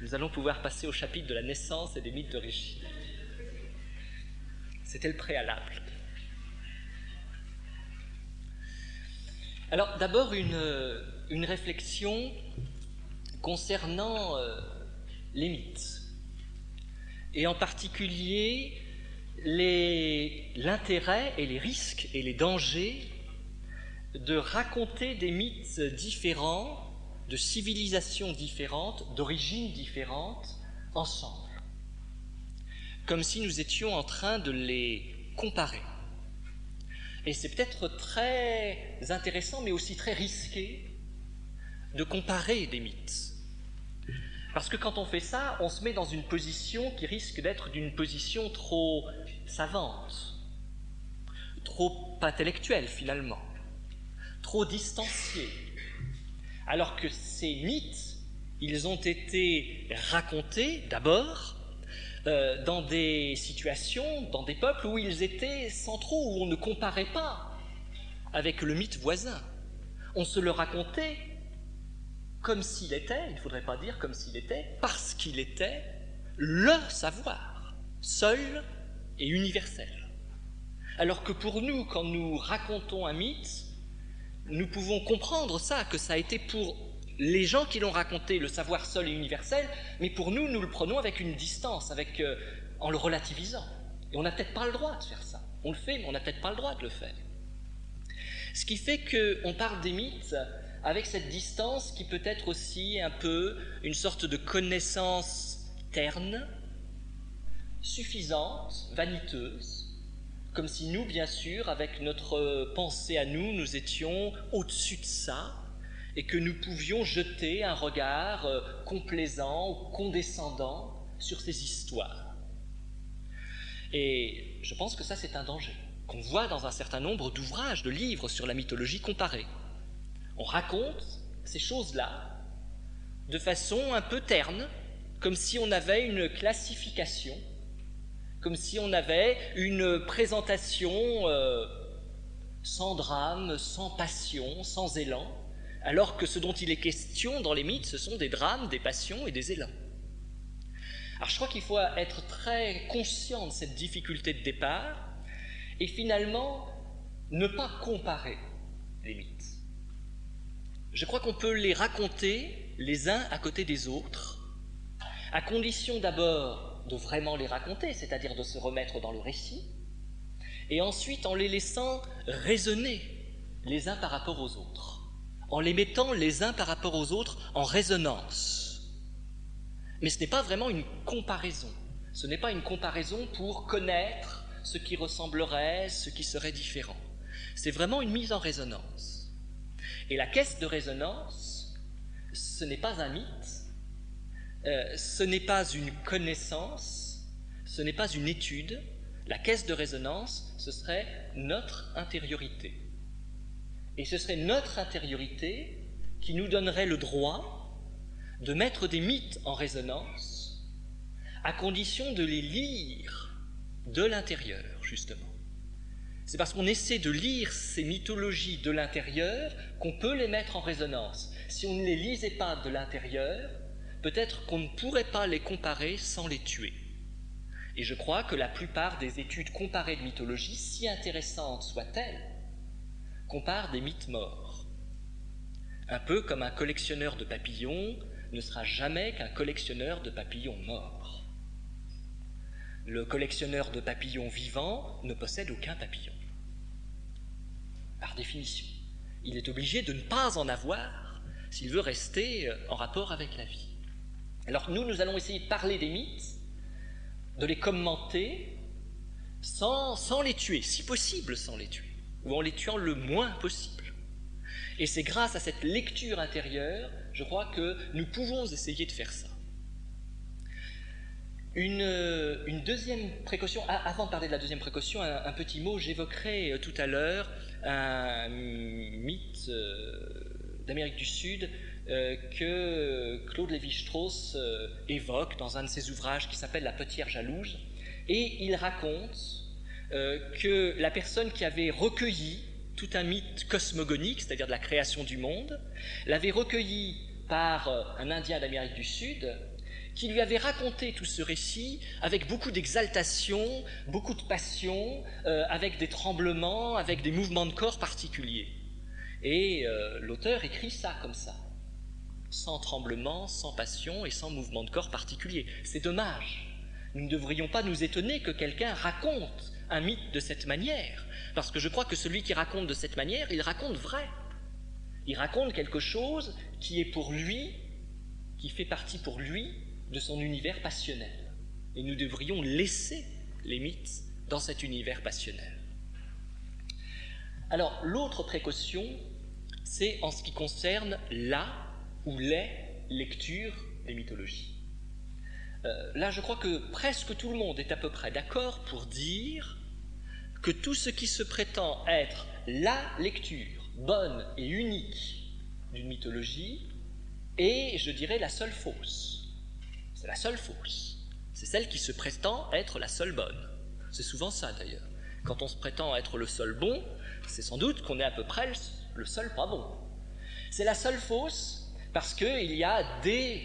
nous allons pouvoir passer au chapitre de la naissance et des mythes d'origine. C'était le préalable. Alors d'abord une réflexion concernant les mythes, et en particulier l'intérêt et les risques et les dangers de raconter des mythes différents, de civilisations différentes, d'origines différentes, ensemble, comme si nous étions en train de les comparer. Et c'est peut-être très intéressant, mais aussi très risqué, de comparer des mythes. Parce que quand on fait ça, on se met dans une position qui risque d'être d'une position trop savante, trop intellectuelle finalement, trop distanciée. Alors que ces mythes, ils ont été racontés d'abord dans des situations, dans des peuples où ils étaient centraux, où on ne comparait pas avec le mythe voisin. On se le racontait comme s'il était, il ne faudrait pas dire comme s'il était, parce qu'il était le savoir, seul et universel. Alors que pour nous, quand nous racontons un mythe, nous pouvons comprendre ça, que ça a été pour les gens qui l'ont raconté le savoir seul et universel, mais pour nous, nous le prenons avec une distance, en le relativisant. Et on n'a peut-être pas le droit de faire ça. On le fait, mais on n'a peut-être pas le droit de le faire. Ce qui fait qu'on parle des mythes avec cette distance qui peut être aussi un peu une sorte de connaissance terne, suffisante, vaniteuse, comme si nous, bien sûr, avec notre pensée à nous, nous étions au-dessus de ça, et que nous pouvions jeter un regard complaisant ou condescendant sur ces histoires. Et je pense que ça, c'est un danger, qu'on voit dans un certain nombre d'ouvrages, de livres sur la mythologie comparée. On raconte ces choses-là de façon un peu terne, comme si on avait une classification, comme si on avait une présentation sans drame, sans passion, sans élan, alors que ce dont il est question dans les mythes, ce sont des drames, des passions et des élans. Alors je crois qu'il faut être très conscient de cette difficulté de départ et finalement ne pas comparer les mythes. Je crois qu'on peut les raconter les uns à côté des autres, à condition d'abord de vraiment les raconter, c'est-à-dire de se remettre dans le récit, et ensuite en les laissant résonner les uns par rapport aux autres, en les mettant les uns par rapport aux autres en résonance. Mais ce n'est pas vraiment une comparaison, ce n'est pas une comparaison pour connaître ce qui ressemblerait, ce qui serait différent. C'est vraiment une mise en résonance. Et la caisse de résonance, ce n'est pas un mythe, ce n'est pas une connaissance, ce n'est pas une étude. La caisse de résonance, ce serait notre intériorité. Et ce serait notre intériorité qui nous donnerait le droit de mettre des mythes en résonance, à condition de les lire de l'intérieur, justement. C'est parce qu'on essaie de lire ces mythologies de l'intérieur qu'on peut les mettre en résonance. Si on ne les lisait pas de l'intérieur, peut-être qu'on ne pourrait pas les comparer sans les tuer. Et je crois que la plupart des études comparées de mythologie, si intéressantes soient-elles, comparent des mythes morts. Un peu comme un collectionneur de papillons ne sera jamais qu'un collectionneur de papillons morts. Le collectionneur de papillons vivants ne possède aucun papillon. Par définition, il est obligé de ne pas en avoir s'il veut rester en rapport avec la vie. Alors nous allons essayer de parler des mythes, de les commenter sans les tuer, si possible sans les tuer, ou en les tuant le moins possible. Et c'est grâce à cette lecture intérieure, je crois que nous pouvons essayer de faire ça. Une deuxième précaution, avant de parler de la deuxième précaution, un petit mot, j'évoquerai tout à l'heure un mythe d'Amérique du Sud que Claude Lévi-Strauss évoque dans un de ses ouvrages qui s'appelle La Potière jalouse, et il raconte que la personne qui avait recueilli tout un mythe cosmogonique, c'est-à-dire de la création du monde, l'avait recueilli par un Indien d'Amérique du Sud, qui lui avait raconté tout ce récit avec beaucoup d'exaltation, beaucoup de passion, avec des tremblements, avec des mouvements de corps particuliers. Et l'auteur écrit ça comme ça, sans tremblement, sans passion et sans mouvement de corps particulier. C'est dommage. Nous ne devrions pas nous étonner que quelqu'un raconte un mythe de cette manière, parce que je crois que celui qui raconte de cette manière, il raconte vrai. Il raconte quelque chose qui est pour lui, qui fait partie pour lui de son univers passionnel. Et nous devrions laisser les mythes dans cet univers passionnel. Alors, l'autre précaution, c'est en ce qui concerne la ou les lectures des mythologies. Là, je crois que presque tout le monde est à peu près d'accord pour dire que tout ce qui se prétend être la lecture bonne et unique d'une mythologie est, je dirais, la seule fausse. C'est la seule fausse. C'est celle qui se prétend être la seule bonne. C'est souvent ça, d'ailleurs. Quand on se prétend être le seul bon, c'est sans doute qu'on est à peu près le seul pas bon. C'est la seule fausse parce qu'il y a des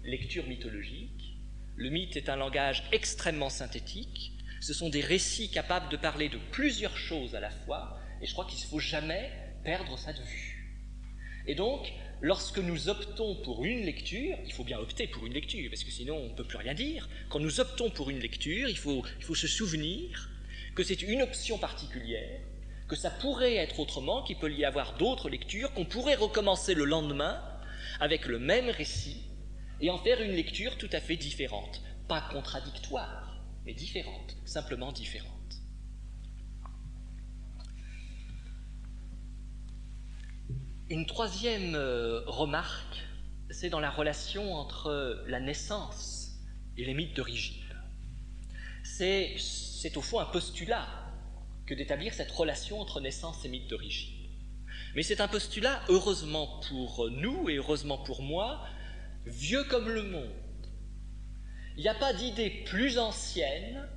lectures mythologiques. Le mythe est un langage extrêmement synthétique. Ce sont des récits capables de parler de plusieurs choses à la fois, et je crois qu'il ne faut jamais perdre ça de vue. Et donc, lorsque nous optons pour une lecture, il faut bien opter pour une lecture, parce que sinon on ne peut plus rien dire. Quand nous optons pour une lecture, il faut se souvenir que c'est une option particulière, que ça pourrait être autrement, qu'il peut y avoir d'autres lectures, qu'on pourrait recommencer le lendemain avec le même récit et en faire une lecture tout à fait différente, pas contradictoire, mais différente, simplement différente. Une troisième remarque, c'est dans la relation entre la naissance et les mythes d'origine. C'est au fond un postulat que d'établir cette relation entre naissance et mythes d'origine. Mais c'est un postulat, heureusement pour nous et heureusement pour moi, vieux comme le monde. Il n'y a pas d'idée plus ancienne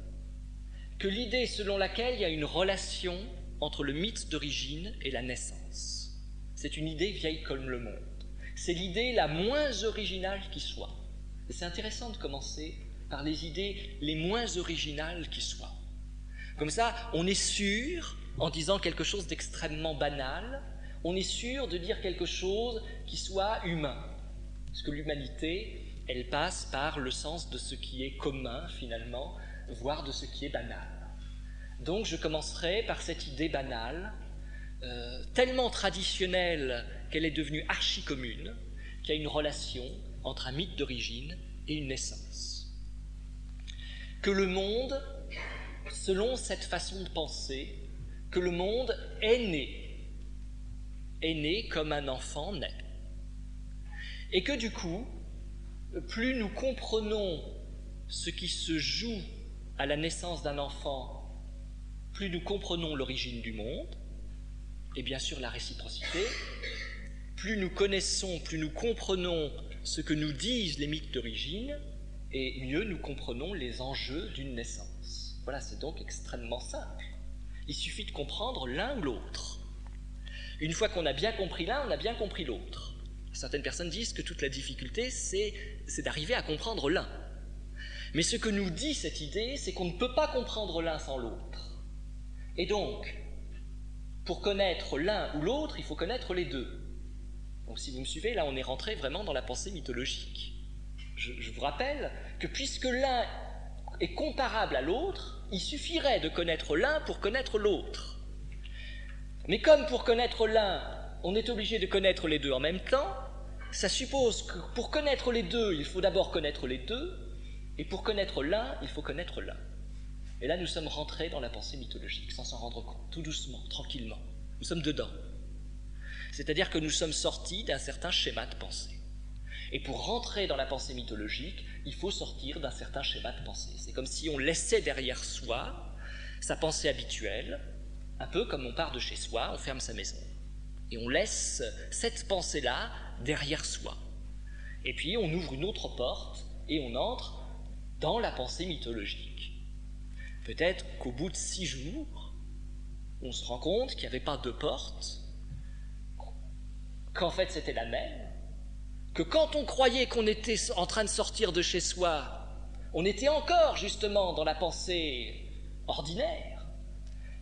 que l'idée selon laquelle il y a une relation entre le mythe d'origine et la naissance. C'est une idée vieille comme le monde. C'est l'idée la moins originale qui soit. Et c'est intéressant de commencer par les idées les moins originales qui soient. Comme ça, on est sûr, en disant quelque chose d'extrêmement banal, on est sûr de dire quelque chose qui soit humain. Parce que l'humanité, elle passe par le sens de ce qui est commun, finalement, voire de ce qui est banal. Donc je commencerai par cette idée banale, tellement traditionnelle qu'elle est devenue archi-commune, qu'il y a une relation entre un mythe d'origine et une naissance. Que le monde, selon cette façon de penser, que le monde est né comme un enfant naît. Et que du coup, plus nous comprenons ce qui se joue à la naissance d'un enfant, plus nous comprenons l'origine du monde, et bien sûr la réciprocité, plus nous connaissons, plus nous comprenons ce que nous disent les mythes d'origine, et mieux nous comprenons les enjeux d'une naissance. Voilà, c'est donc extrêmement simple. Il suffit de comprendre l'un ou l'autre. Une fois qu'on a bien compris l'un, on a bien compris l'autre. Certaines personnes disent que toute la difficulté, c'est d'arriver à comprendre l'un. Mais ce que nous dit cette idée, c'est qu'on ne peut pas comprendre l'un sans l'autre. Et donc, pour connaître l'un ou l'autre, il faut connaître les deux. Donc si vous me suivez, là on est rentré vraiment dans la pensée mythologique. Je vous rappelle que puisque l'un est comparable à l'autre, il suffirait de connaître l'un pour connaître l'autre. Mais comme pour connaître l'un, on est obligé de connaître les deux en même temps, ça suppose que pour connaître les deux, il faut d'abord connaître les deux, et pour connaître l'un, il faut connaître l'un. Et là, nous sommes rentrés dans la pensée mythologique, sans s'en rendre compte, tout doucement, tranquillement. Nous sommes dedans. C'est-à-dire que nous sommes sortis d'un certain schéma de pensée. Et pour rentrer dans la pensée mythologique, il faut sortir d'un certain schéma de pensée. C'est comme si on laissait derrière soi sa pensée habituelle, un peu comme on part de chez soi, on ferme sa maison. Et on laisse cette pensée-là derrière soi. Et puis on ouvre une autre porte et on entre dans la pensée mythologique. Peut-être qu'au bout de 6 jours, on se rend compte qu'il n'y avait pas 2 portes, qu'en fait c'était la même, que quand on croyait qu'on était en train de sortir de chez soi, on était encore justement dans la pensée ordinaire,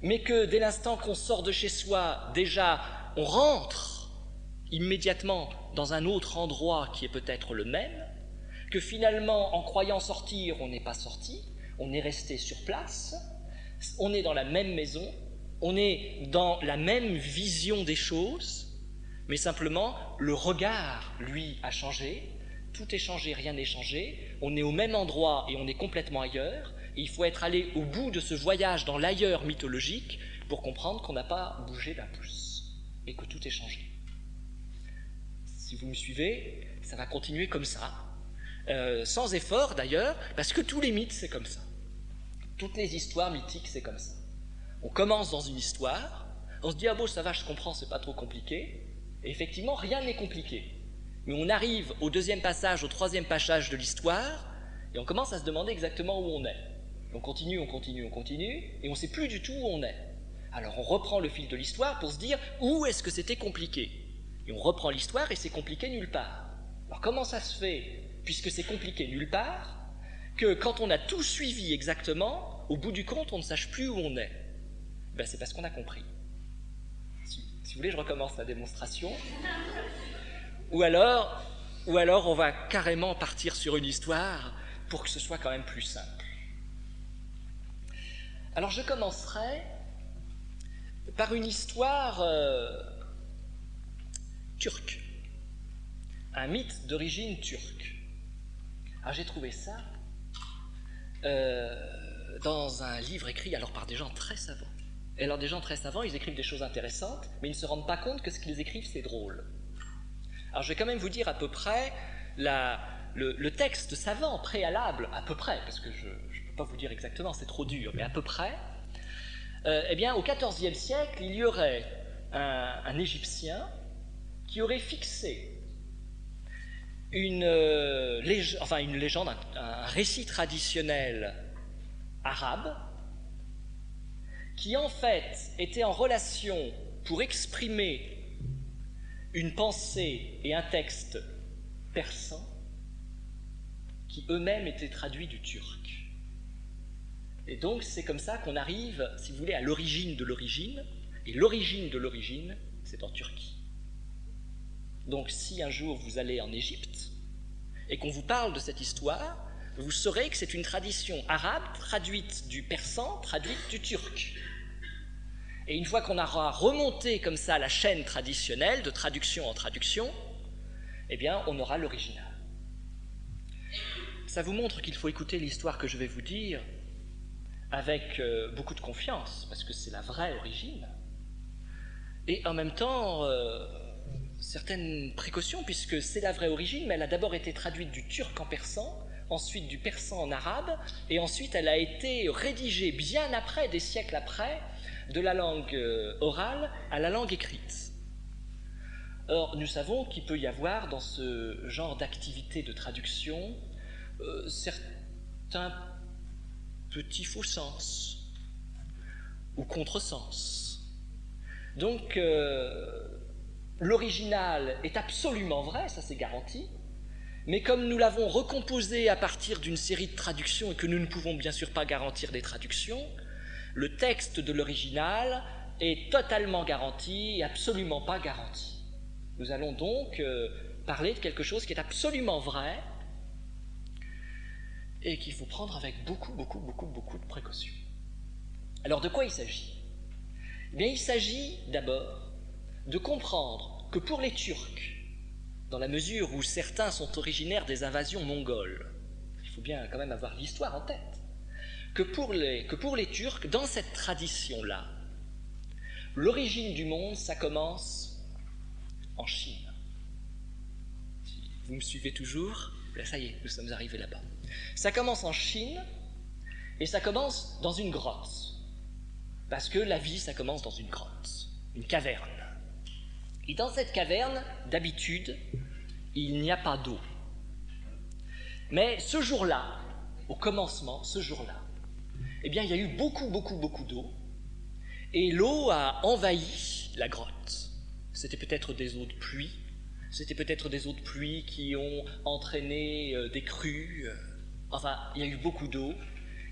mais que dès l'instant qu'on sort de chez soi, déjà, on rentre immédiatement dans un autre endroit qui est peut-être le même, que finalement, en croyant sortir, on n'est pas sorti, on est resté sur place, on est dans la même maison, on est dans la même vision des choses, mais simplement, le regard, lui, a changé, tout est changé, rien n'est changé, on est au même endroit et on est complètement ailleurs, et il faut être allé au bout de ce voyage dans l'ailleurs mythologique pour comprendre qu'on n'a pas bougé d'un pouce, et que tout est changé. Si vous me suivez, ça va continuer comme ça, sans effort d'ailleurs, parce que tous les mythes, c'est comme ça. Toutes les histoires mythiques, c'est comme ça. On commence dans une histoire, on se dit « Ah bon, ça va, je comprends, c'est pas trop compliqué », et effectivement, rien n'est compliqué. Mais on arrive au deuxième passage, au troisième passage de l'histoire, et on commence à se demander exactement où on est. On continue, et on ne sait plus du tout où on est. Alors on reprend le fil de l'histoire pour se dire « Où est-ce que c'était compliqué ?» Et on reprend l'histoire et c'est compliqué nulle part. Alors comment ça se fait, puisque c'est compliqué nulle part, que quand on a tout suivi exactement, au bout du compte, on ne sache plus où on est? Ben, c'est parce qu'on a compris. Si vous voulez, je recommence la démonstration. Ou alors on va carrément partir sur une histoire pour que ce soit quand même plus simple. Alors je commencerai par une histoire turque, un mythe d'origine turque. Alors j'ai trouvé ça dans un livre écrit alors par des gens très savants. Et alors des gens très savants, ils écrivent des choses intéressantes, mais ils ne se rendent pas compte que ce qu'ils écrivent, c'est drôle. Alors je vais quand même vous dire à peu près le texte savant préalable, à peu près, parce que je ne peux pas vous dire exactement, c'est trop dur, mais à peu près. Eh bien, au XIVe siècle, il y aurait un Égyptien qui aurait fixé une légende, un récit traditionnel arabe, qui en fait était en relation pour exprimer une pensée et un texte persan qui eux-mêmes étaient traduits du turc. Et donc c'est comme ça qu'on arrive, si vous voulez, à l'origine de l'origine, et l'origine de l'origine, c'est en Turquie. Donc si un jour vous allez en Égypte et qu'on vous parle de cette histoire, vous saurez que c'est une tradition arabe traduite du persan, traduite du turc. Et une fois qu'on aura remonté comme ça la chaîne traditionnelle de traduction en traduction, eh bien on aura l'original. Ça vous montre qu'il faut écouter l'histoire que je vais vous dire avec beaucoup de confiance, parce que c'est la vraie origine, et en même temps certaines précautions, puisque c'est la vraie origine, mais elle a d'abord été traduite du turc en persan, ensuite du persan en arabe, et ensuite elle a été rédigée bien après, des siècles après, de la langue orale à la langue écrite. Or, nous savons qu'il peut y avoir dans ce genre d'activité de traduction certains petits faux sens ou contresens. Donc, l'original est absolument vrai, ça c'est garanti, mais comme nous l'avons recomposé à partir d'une série de traductions et que nous ne pouvons bien sûr pas garantir des traductions, le texte de l'original est totalement garanti et absolument pas garanti. Nous allons donc parler de quelque chose qui est absolument vrai et qu'il faut prendre avec beaucoup de précautions. Alors de quoi il s'agit ? Eh bien, il s'agit d'abord de comprendre que pour les Turcs, dans la mesure où certains sont originaires des invasions mongoles, il faut bien quand même avoir l'histoire en tête, que pour les Turcs, dans cette tradition-là, l'origine du monde, ça commence en Chine. Si vous me suivez toujours, là, ça y est, nous sommes arrivés là-bas. Ça commence en Chine, et ça commence dans une grotte. Parce que la vie, ça commence dans une grotte, une caverne. Et dans cette caverne, d'habitude, il n'y a pas d'eau. Mais ce jour-là, au commencement, ce jour-là, eh bien, il y a eu beaucoup d'eau, et l'eau a envahi la grotte. C'était peut-être des eaux de pluie, C'était peut-être des eaux de pluie qui ont entraîné des crues. Enfin, il y a eu beaucoup d'eau,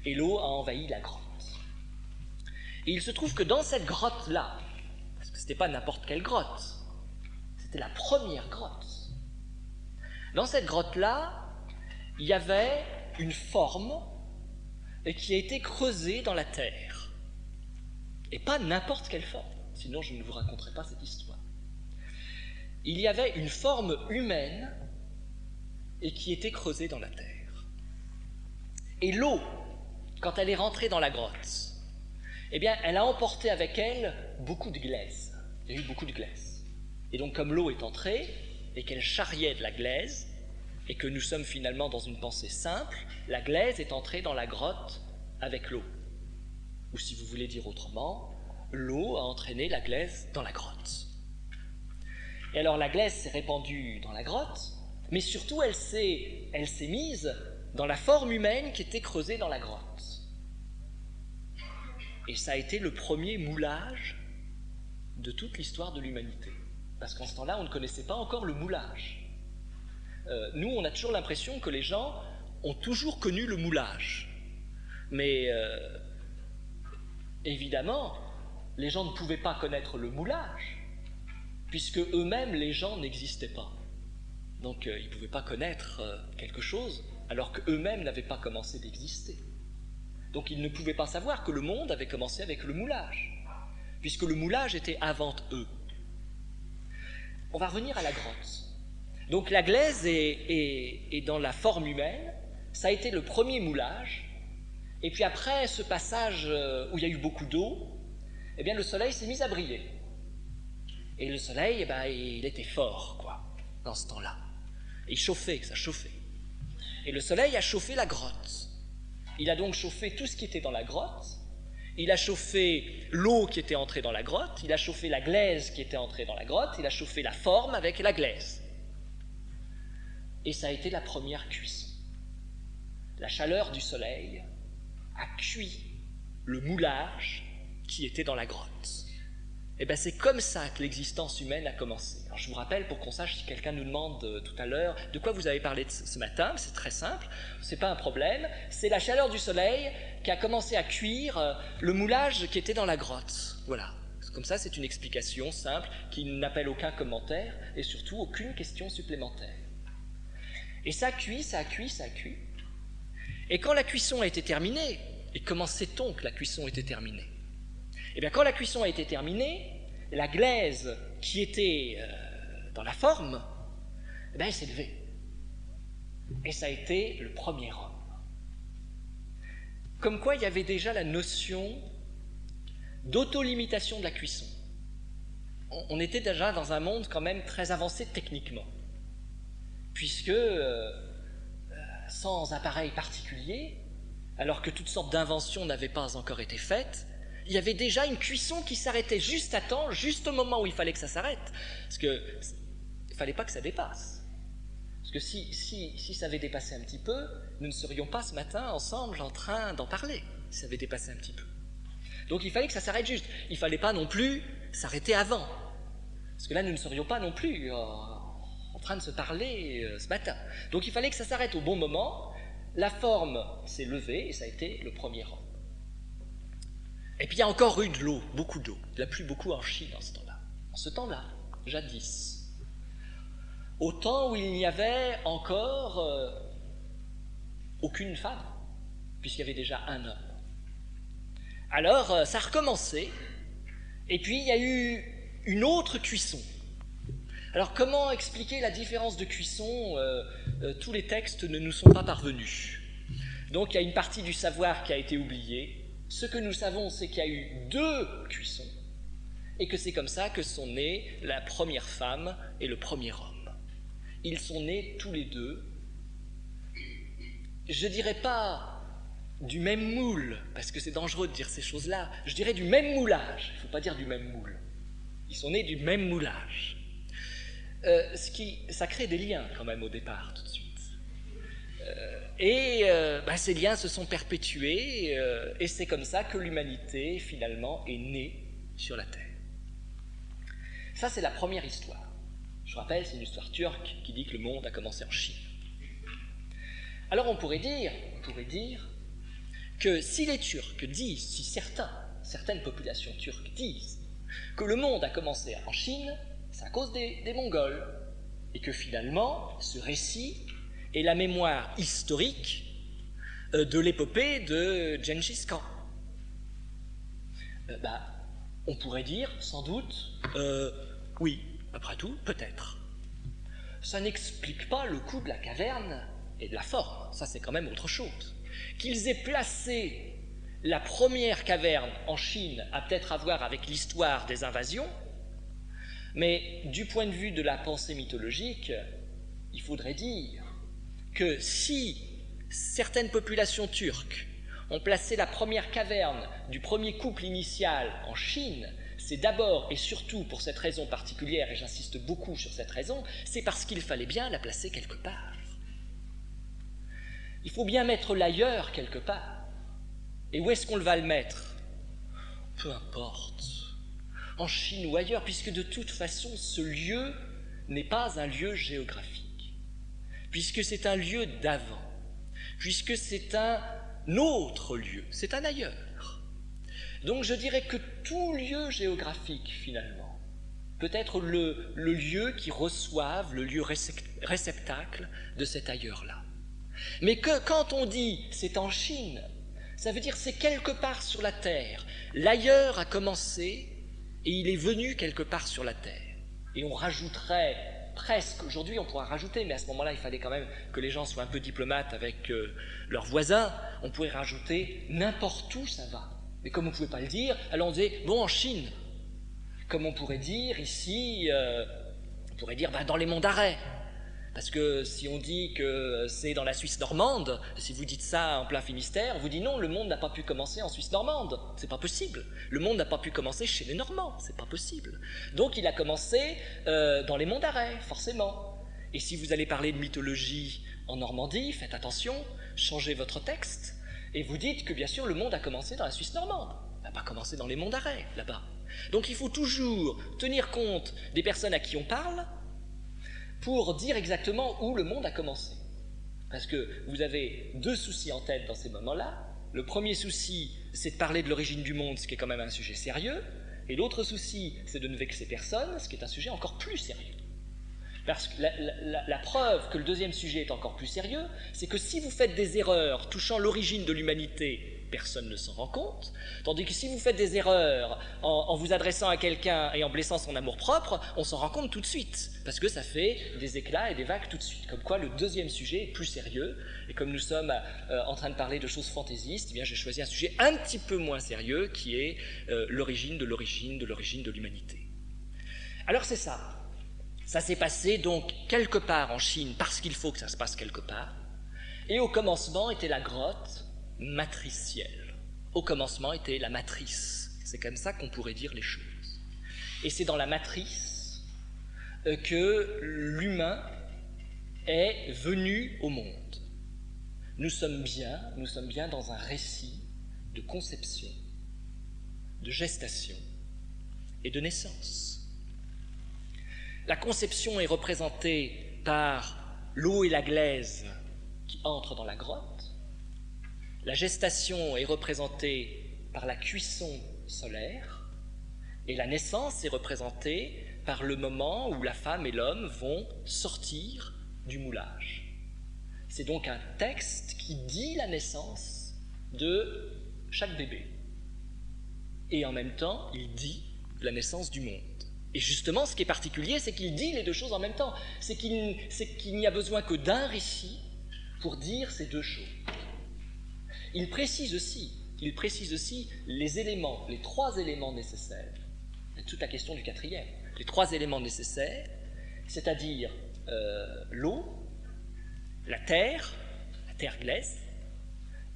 et l'eau a envahi la grotte. Et il se trouve que dans cette grotte-là, parce que ce n'était pas n'importe quelle grotte, c'était la première grotte. Dans cette grotte-là, il y avait une forme qui a été creusée dans la terre. Et pas n'importe quelle forme, sinon je ne vous raconterai pas cette histoire. Il y avait une forme humaine et qui était creusée dans la terre. Et l'eau, quand elle est rentrée dans la grotte, eh bien, elle a emporté avec elle beaucoup de glaise. Il y a eu beaucoup de glaise. Et donc, comme l'eau est entrée, et qu'elle charriait de la glaise, et que nous sommes finalement dans une pensée simple, la glaise est entrée dans la grotte avec l'eau. Ou si vous voulez dire autrement, l'eau a entraîné la glaise dans la grotte. Et alors, la glaise s'est répandue dans la grotte, mais surtout, elle s'est mise dans la forme humaine qui était creusée dans la grotte. Et ça a été le premier moulage de toute l'histoire de l'humanité. Parce qu'en ce temps-là, on ne connaissait pas encore le moulage. Nous, on a toujours l'impression que les gens ont toujours connu le moulage. Mais évidemment, les gens ne pouvaient pas connaître le moulage, puisque eux-mêmes, les gens n'existaient pas. Donc, ils ne pouvaient pas connaître quelque chose, alors qu'eux-mêmes n'avaient pas commencé d'exister. Donc ils ne pouvaient pas savoir que le monde avait commencé avec le moulage, puisque le moulage était avant eux. On va revenir à la grotte. Donc la glaise est dans la forme humaine, ça a été le premier moulage, et puis après ce passage où il y a eu beaucoup d'eau, eh bien le soleil s'est mis à briller. Et le soleil, il était fort, quoi, dans ce temps-là. Et il chauffait, ça chauffait. Et le soleil a chauffé la grotte. Il a donc chauffé tout ce qui était dans la grotte, il a chauffé l'eau qui était entrée dans la grotte, il a chauffé la glaise qui était entrée dans la grotte, il a chauffé la forme avec la glaise. Et ça a été la première cuisson. La chaleur du soleil a cuit le moulage qui était dans la grotte. Et bien c'est comme ça que l'existence humaine a commencé. Alors je vous rappelle, pour qu'on sache, si quelqu'un nous demande tout à l'heure de quoi vous avez parlé ce matin, c'est très simple, c'est pas un problème, c'est la chaleur du soleil qui a commencé à cuire le moulage qui était dans la grotte. Voilà, comme ça c'est une explication simple qui n'appelle aucun commentaire et surtout aucune question supplémentaire. Et ça a cuit, ça a cuit, ça a cuit. Et quand la cuisson a été terminée, et comment sait-on que la cuisson était terminée ? Eh bien, quand la cuisson a été terminée, la glaise qui était dans la forme, elle s'est levée. Et ça a été le premier homme. Comme quoi, il y avait déjà la notion d'autolimitation de la cuisson. On était déjà dans un monde quand même très avancé techniquement, puisque sans appareil particulier, alors que toutes sortes d'inventions n'avaient pas encore été faites, il y avait déjà une cuisson qui s'arrêtait juste à temps, juste au moment où il fallait que ça s'arrête. Parce qu'il ne fallait pas que ça dépasse. Parce que si ça avait dépassé un petit peu, nous ne serions pas ce matin ensemble en train d'en parler, si ça avait dépassé un petit peu. Donc il fallait que ça s'arrête juste. Il ne fallait pas non plus s'arrêter avant. Parce que là, nous ne serions pas non plus en train de se parler ce matin. Donc il fallait que ça s'arrête au bon moment. La forme s'est levée et ça a été le premier homme. Et puis il y a encore eu de l'eau, beaucoup d'eau. Il a plu beaucoup en Chine en ce temps-là. En ce temps-là, jadis. Au temps où il n'y avait encore aucune femme, puisqu'il y avait déjà un homme. Alors ça a recommencé, et puis il y a eu une autre cuisson. Alors comment expliquer la différence de cuisson ? Tous les textes ne nous sont pas parvenus. Donc il y a une partie du savoir qui a été oubliée. Ce que nous savons, c'est qu'il y a eu 2 cuissons, et que c'est comme ça que sont nés la première femme et le premier homme. Ils sont nés tous les deux, je ne dirais pas du même moule, parce que c'est dangereux de dire ces choses-là, je dirais du même moulage, il ne faut pas dire du même moule. Ils sont nés du même moulage. Ça crée des liens quand même au départ, tout de suite. Ces liens se sont perpétués et c'est comme ça que l'humanité finalement est née sur la Terre. Ça c'est la première histoire. Je rappelle, c'est une histoire turque qui dit que le monde a commencé en Chine. Alors on pourrait dire que si les Turcs disent, si certaines populations turques disent que le monde a commencé en Chine, c'est à cause des Mongols, et que finalement, ce récit est la mémoire historique de l'épopée de Gengis Khan. On pourrait dire, sans doute, oui, après tout, peut-être. Ça n'explique pas le coup de la caverne et de la forme, ça c'est quand même autre chose. Qu'ils aient placé la première caverne en Chine a peut-être à voir avec l'histoire des invasions, mais du point de vue de la pensée mythologique, il faudrait dire que si certaines populations turques ont placé la première caverne du premier couple initial en Chine, c'est d'abord et surtout pour cette raison particulière, et j'insiste beaucoup sur cette raison, c'est parce qu'il fallait bien la placer quelque part. Il faut bien mettre l'ailleurs quelque part. Et où est-ce qu'on va le mettre? Peu importe, en Chine ou ailleurs, puisque de toute façon, ce lieu n'est pas un lieu géographique, puisque c'est un lieu d'avant, puisque c'est un autre lieu, c'est un ailleurs. Donc je dirais que tout lieu géographique, finalement, peut être le lieu qui reçoive, le lieu réceptacle de cet ailleurs-là. Mais que quand on dit c'est en Chine, ça veut dire c'est quelque part sur la Terre. L'ailleurs a commencé et il est venu quelque part sur la Terre. Et on rajouterait presque, aujourd'hui on pourra rajouter, mais à ce moment-là il fallait quand même que les gens soient un peu diplomates avec leurs voisins, on pourrait rajouter n'importe où ça va. Mais comme on ne pouvait pas le dire, alors on disait bon en Chine. Comme on pourrait dire ici, on pourrait dire dans les monts d'Arrée. Parce que si on dit que c'est dans la Suisse normande, si vous dites ça en plein Finistère, on vous dit non, le monde n'a pas pu commencer en Suisse normande, c'est pas possible. Le monde n'a pas pu commencer chez les Normands, c'est pas possible. Donc il a commencé dans les monts d'Arrée, forcément. Et si vous allez parler de mythologie en Normandie, faites attention, changez votre texte, et vous dites que bien sûr le monde a commencé dans la Suisse normande. Il n'a pas commencé dans les monts d'Arrée, là-bas. Donc il faut toujours tenir compte des personnes à qui on parle, pour dire exactement où le monde a commencé. Parce que vous avez deux soucis en tête dans ces moments-là. Le premier souci, c'est de parler de l'origine du monde, ce qui est quand même un sujet sérieux, et l'autre souci, c'est de ne vexer personne, ce qui est un sujet encore plus sérieux. Parce que la preuve que le deuxième sujet est encore plus sérieux, c'est que si vous faites des erreurs touchant l'origine de l'humanité, personne ne s'en rend compte, tandis que si vous faites des erreurs en vous adressant à quelqu'un et en blessant son amour-propre, on s'en rend compte tout de suite, parce que ça fait des éclats et des vagues tout de suite. Comme quoi le deuxième sujet est plus sérieux, et comme nous sommes en train de parler de choses fantaisistes, eh bien j'ai choisi un sujet un petit peu moins sérieux, qui est l'origine de l'humanité. Alors c'est ça. Ça s'est passé donc quelque part en Chine, parce qu'il faut que ça se passe quelque part, et au commencement était la grotte matricielle. Au commencement était la matrice. C'est comme ça qu'on pourrait dire les choses. Et c'est dans la matrice que l'humain est venu au monde. Nous sommes bien dans un récit de conception, de gestation et de naissance. La conception est représentée par l'eau et la glaise qui entrent dans la grotte. La gestation est représentée par la cuisson solaire et la naissance est représentée par le moment où la femme et l'homme vont sortir du moulage. C'est donc un texte qui dit la naissance de chaque bébé. Et en même temps, il dit la naissance du monde. Et justement, ce qui est particulier, c'est qu'il dit les deux choses en même temps. C'est qu'il n'y a besoin que d'un récit pour dire ces deux choses. Il précise aussi les trois éléments nécessaires. C'est toute la question du quatrième. Les trois éléments nécessaires, c'est-à-dire l'eau, la terre glaise,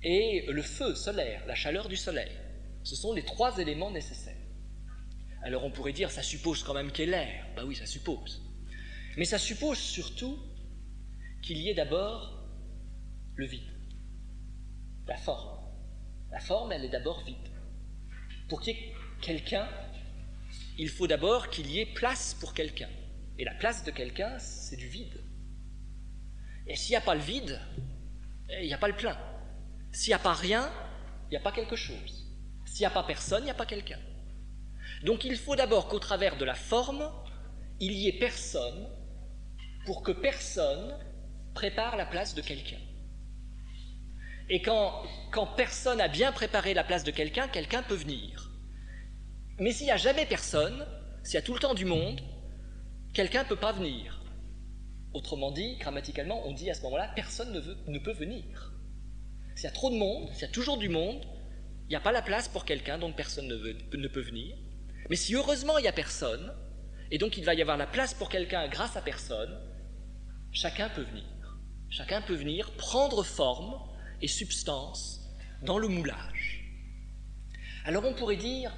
et le feu solaire, la chaleur du soleil. Ce sont les trois éléments nécessaires. Alors on pourrait dire, ça suppose quand même qu'il y ait l'air. Ben oui, ça suppose. Mais ça suppose surtout qu'il y ait d'abord le vide. La forme. La forme, elle est d'abord vide. Pour qu'il y ait quelqu'un, il faut d'abord qu'il y ait place pour quelqu'un. Et la place de quelqu'un, c'est du vide. Et s'il n'y a pas le vide, il n'y a pas le plein. S'il n'y a pas rien, il n'y a pas quelque chose. S'il n'y a pas personne, il n'y a pas quelqu'un. Donc il faut d'abord qu'au travers de la forme, il y ait personne pour que personne prépare la place de quelqu'un. Et quand personne a bien préparé la place de quelqu'un, quelqu'un peut venir. Mais s'il n'y a jamais personne, s'il y a tout le temps du monde, quelqu'un ne peut pas venir. Autrement dit, grammaticalement, on dit à ce moment-là, personne ne peut venir. S'il y a trop de monde, s'il y a toujours du monde, il n'y a pas la place pour quelqu'un, donc personne ne peut venir. Mais si heureusement il n'y a personne, et donc il va y avoir la place pour quelqu'un grâce à personne, chacun peut venir. Chacun peut venir prendre forme et substance dans le moulage. Alors on pourrait dire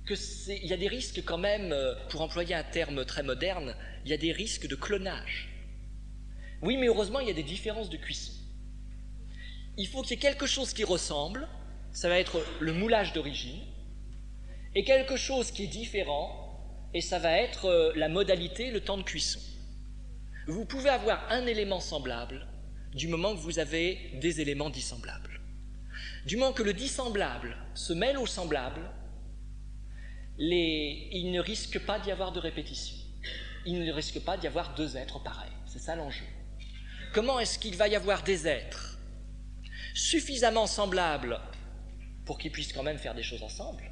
qu'il y a des risques quand même, pour employer un terme très moderne, il y a des risques de clonage. Oui, mais heureusement, il y a des différences de cuisson. Il faut qu'il y ait quelque chose qui ressemble, ça va être le moulage d'origine, et quelque chose qui est différent, et ça va être la modalité, le temps de cuisson. Vous pouvez avoir un élément semblable du moment que vous avez des éléments dissemblables. Du moment que le dissemblable se mêle au semblable, il ne risque pas d'y avoir de répétition. Il ne risque pas d'y avoir deux êtres pareils. C'est ça l'enjeu. Comment est-ce qu'il va y avoir des êtres suffisamment semblables pour qu'ils puissent quand même faire des choses ensemble,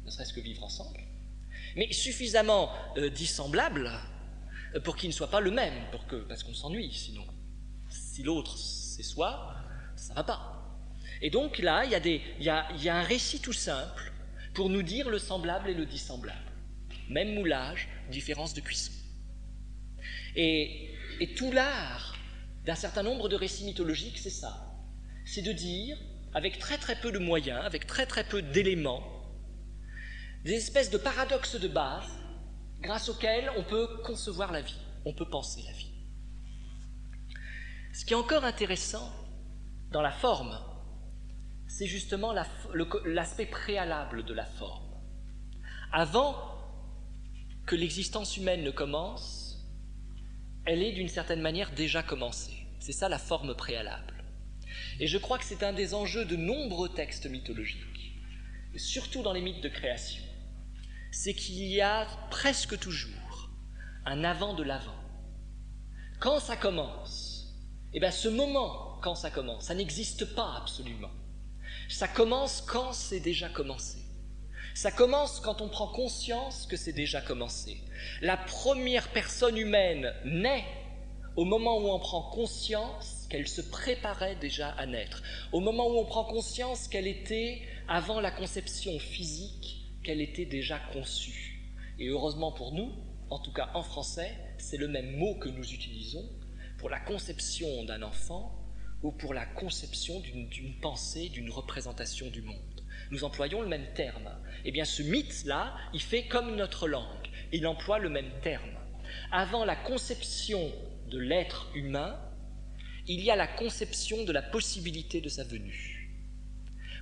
ne serait-ce que vivre ensemble, mais suffisamment dissemblables pour qu'ils ne soient pas le même, parce qu'on s'ennuie sinon. Si l'autre c'est soi, ça ne va pas. Et donc là, il y a un récit tout simple pour nous dire le semblable et le dissemblable. Même moulage, différence de cuisson. Et tout l'art d'un certain nombre de récits mythologiques, c'est ça. C'est de dire, avec très très peu de moyens, avec très très peu d'éléments, des espèces de paradoxes de base, grâce auxquels on peut concevoir la vie, on peut penser la vie. Ce qui est encore intéressant dans la forme, c'est justement l'aspect préalable de la forme. Avant que l'existence humaine ne commence, elle est d'une certaine manière déjà commencée. C'est ça la forme préalable. Et je crois que c'est un des enjeux de nombreux textes mythologiques, surtout dans les mythes de création. C'est qu'il y a presque toujours un avant de l'avant. Quand ça commence, eh bien ce moment, quand ça commence, ça n'existe pas absolument. Ça commence quand c'est déjà commencé. Ça commence quand on prend conscience que c'est déjà commencé. La première personne humaine naît au moment où on prend conscience qu'elle se préparait déjà à naître, au moment où on prend conscience qu'elle était, avant la conception physique, qu'elle était déjà conçue. Et heureusement pour nous, en tout cas en français, c'est le même mot que nous utilisons pour la conception d'un enfant ou pour la conception d'une pensée, d'une représentation du monde. Nous employons le même terme. Eh bien ce mythe-là, il fait comme notre langue, il emploie le même terme. Avant la conception de l'être humain, il y a la conception de la possibilité de sa venue.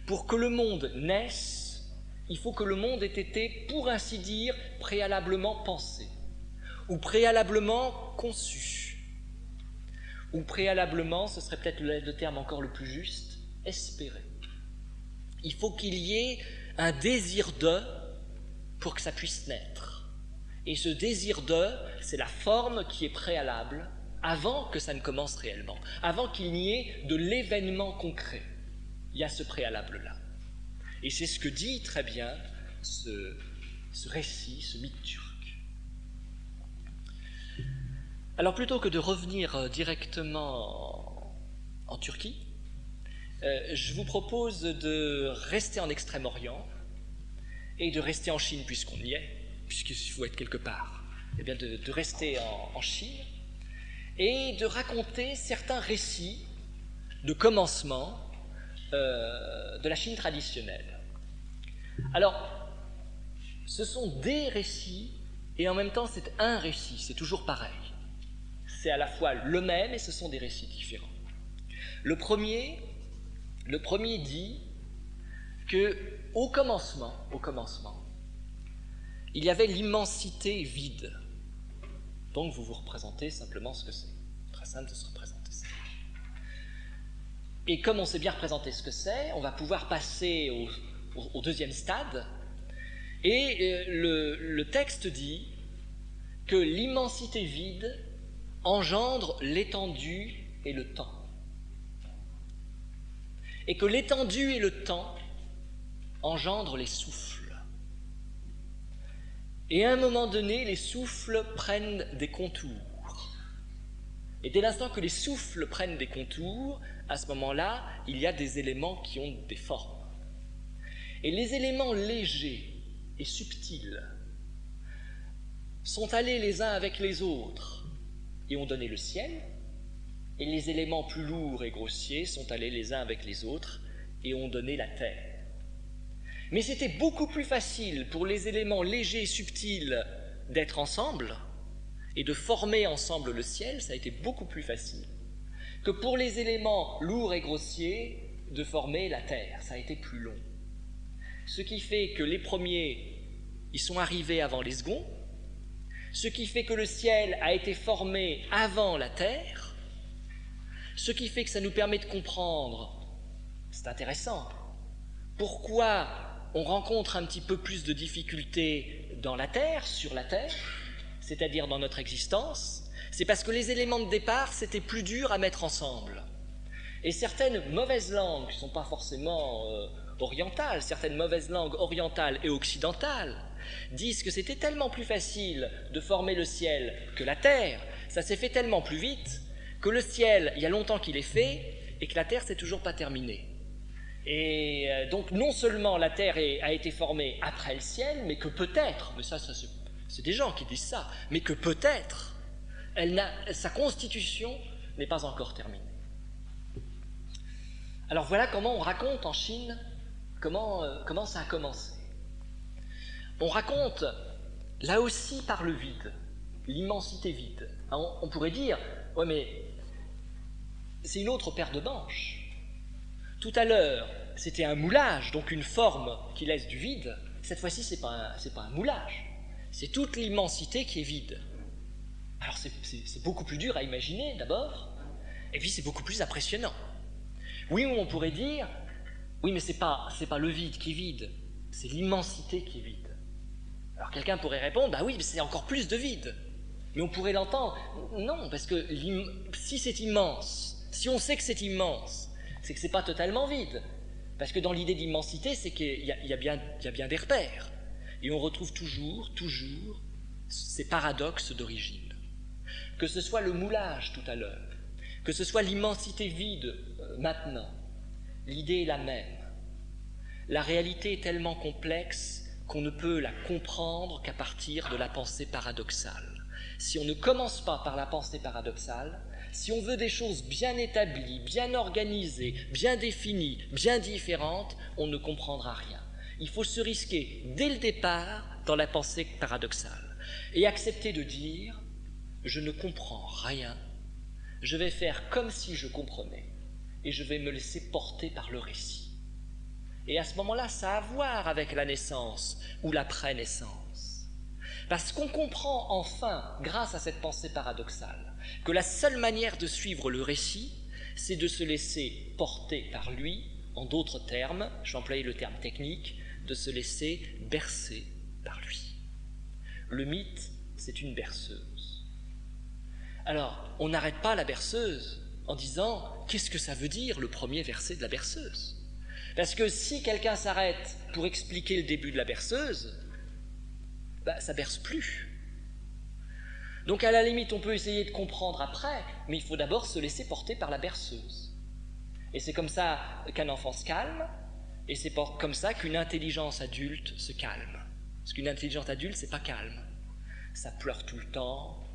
Pour que le monde naisse, il faut que le monde ait été, pour ainsi dire, préalablement pensé, ou préalablement conçu, ou préalablement, ce serait peut-être le terme encore le plus juste, espéré. Il faut qu'il y ait un désir de pour que ça puisse naître. Et ce désir de, c'est la forme qui est préalable avant que ça ne commence réellement, avant qu'il n'y ait de l'événement concret. Il y a ce préalable-là. Et c'est ce que dit très bien ce récit, ce mythe turc. Alors plutôt que de revenir directement en Turquie, je vous propose de rester en Extrême-Orient et de rester en Chine puisqu'on y est, puisqu'il faut être quelque part, eh bien de rester en Chine et de raconter certains récits de commencement de la Chine traditionnelle. Alors, ce sont des récits et en même temps c'est un récit, c'est toujours pareil. C'est à la fois le même et ce sont des récits différents. Le premier dit que au commencement, il y avait l'immensité vide. Donc vous vous représentez simplement ce que c'est. Très simple de se représenter ça. Et comme on sait bien représenter ce que c'est, on va pouvoir passer au deuxième stade. Et le texte dit que l'immensité vide engendre l'étendue et le temps. Et que l'étendue et le temps engendrent les souffles. Et à un moment donné, les souffles prennent des contours. Et dès l'instant que les souffles prennent des contours, à ce moment-là, il y a des éléments qui ont des formes. Et les éléments légers et subtils sont allés les uns avec les autres et ont donné le ciel, et les éléments plus lourds et grossiers sont allés les uns avec les autres et ont donné la terre. Mais c'était beaucoup plus facile pour les éléments légers et subtils d'être ensemble et de former ensemble le ciel, ça a été beaucoup plus facile, que pour les éléments lourds et grossiers de former la terre, ça a été plus long. Ce qui fait que les premiers, ils sont arrivés avant les seconds, ce qui fait que le ciel a été formé avant la terre, ce qui fait que ça nous permet de comprendre, c'est intéressant, pourquoi on rencontre un petit peu plus de difficultés dans la terre, sur la terre, c'est-à-dire dans notre existence, c'est parce que les éléments de départ, c'était plus dur à mettre ensemble. Et certaines mauvaises langues, qui ne sont pas forcément orientales, certaines mauvaises langues orientales et occidentales, disent que c'était tellement plus facile de former le ciel que la terre, ça s'est fait tellement plus vite, que le ciel, il y a longtemps qu'il est fait, et que la terre, c'est toujours pas terminé. Et donc, non seulement la terre a été formée après le ciel, mais que peut-être, mais ça c'est des gens qui disent ça, mais que peut-être, sa constitution n'est pas encore terminée. Alors voilà comment on raconte en Chine comment ça a commencé. On raconte, là aussi, par le vide, l'immensité vide. Alors, on pourrait dire, ouais mais c'est une autre paire de manches. Tout à l'heure, c'était un moulage, donc une forme qui laisse du vide. Cette fois-ci, c'est pas un moulage. C'est toute l'immensité qui est vide. Alors c'est beaucoup plus dur à imaginer d'abord, et puis c'est beaucoup plus impressionnant. Oui, on pourrait dire, oui, mais c'est pas le vide qui est vide, c'est l'immensité qui est vide. Alors quelqu'un pourrait répondre, bah oui, mais c'est encore plus de vide. Mais on pourrait l'entendre, non, parce que si c'est immense, si on sait que c'est immense, c'est que c'est pas totalement vide. Parce que dans l'idée d'immensité, c'est qu'il y a bien des repères. Et on retrouve toujours ces paradoxes d'origine. Que ce soit le moulage tout à l'heure, que ce soit l'immensité vide maintenant, l'idée est la même. La réalité est tellement complexe qu'on ne peut la comprendre qu'à partir de la pensée paradoxale. Si on ne commence pas par la pensée paradoxale, si on veut des choses bien établies, bien organisées, bien définies, bien différentes, on ne comprendra rien. Il faut se risquer dès le départ dans la pensée paradoxale et accepter de dire « je ne comprends rien, je vais faire comme si je comprenais et je vais me laisser porter par le récit ». Et à ce moment-là, ça a à voir avec la naissance ou l'après-naissance. Parce qu'on comprend enfin, grâce à cette pensée paradoxale, que la seule manière de suivre le récit, c'est de se laisser porter par lui, en d'autres termes, je vais employer le terme technique, de se laisser bercer par lui. Le mythe, c'est une berceuse. Alors, on n'arrête pas la berceuse en disant « qu'est-ce que ça veut dire le premier verset de la berceuse ?» Parce que si quelqu'un s'arrête pour expliquer le début de la berceuse, ça berce plus. Donc à la limite, on peut essayer de comprendre après, mais il faut d'abord se laisser porter par la berceuse. Et c'est comme ça qu'un enfant se calme, et c'est comme ça qu'une intelligence adulte se calme. Parce qu'une intelligence adulte, c'est pas calme. Ça pleure tout le temps,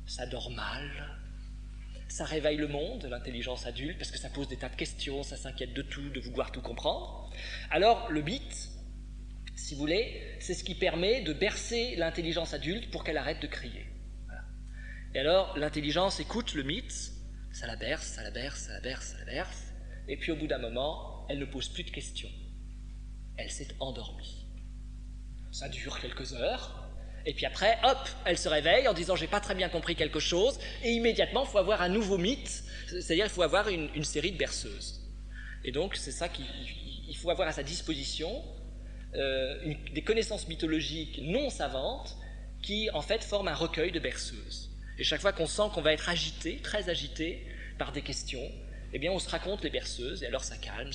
ça dort mal, ça réveille le monde, l'intelligence adulte, parce que ça pose des tas de questions, ça s'inquiète de tout, de vouloir tout comprendre. Alors le mythe, si vous voulez, c'est ce qui permet de bercer l'intelligence adulte pour qu'elle arrête de crier. Voilà. Et alors l'intelligence écoute le mythe, ça la berce, ça la berce, ça la berce, ça la berce, et puis au bout d'un moment, elle ne pose plus de questions. Elle s'est endormie. Ça dure quelques heures, Et puis après, hop, elle se réveille en disant « j'ai pas très bien compris quelque chose », et immédiatement, il faut avoir un nouveau mythe, c'est-à-dire il faut avoir une série de berceuses. Et donc, c'est ça qu'il faut avoir à sa disposition, des connaissances mythologiques non savantes qui, en fait, forment un recueil de berceuses. Et chaque fois qu'on sent qu'on va être agité, très agité, par des questions, eh bien, on se raconte les berceuses, et alors ça calme,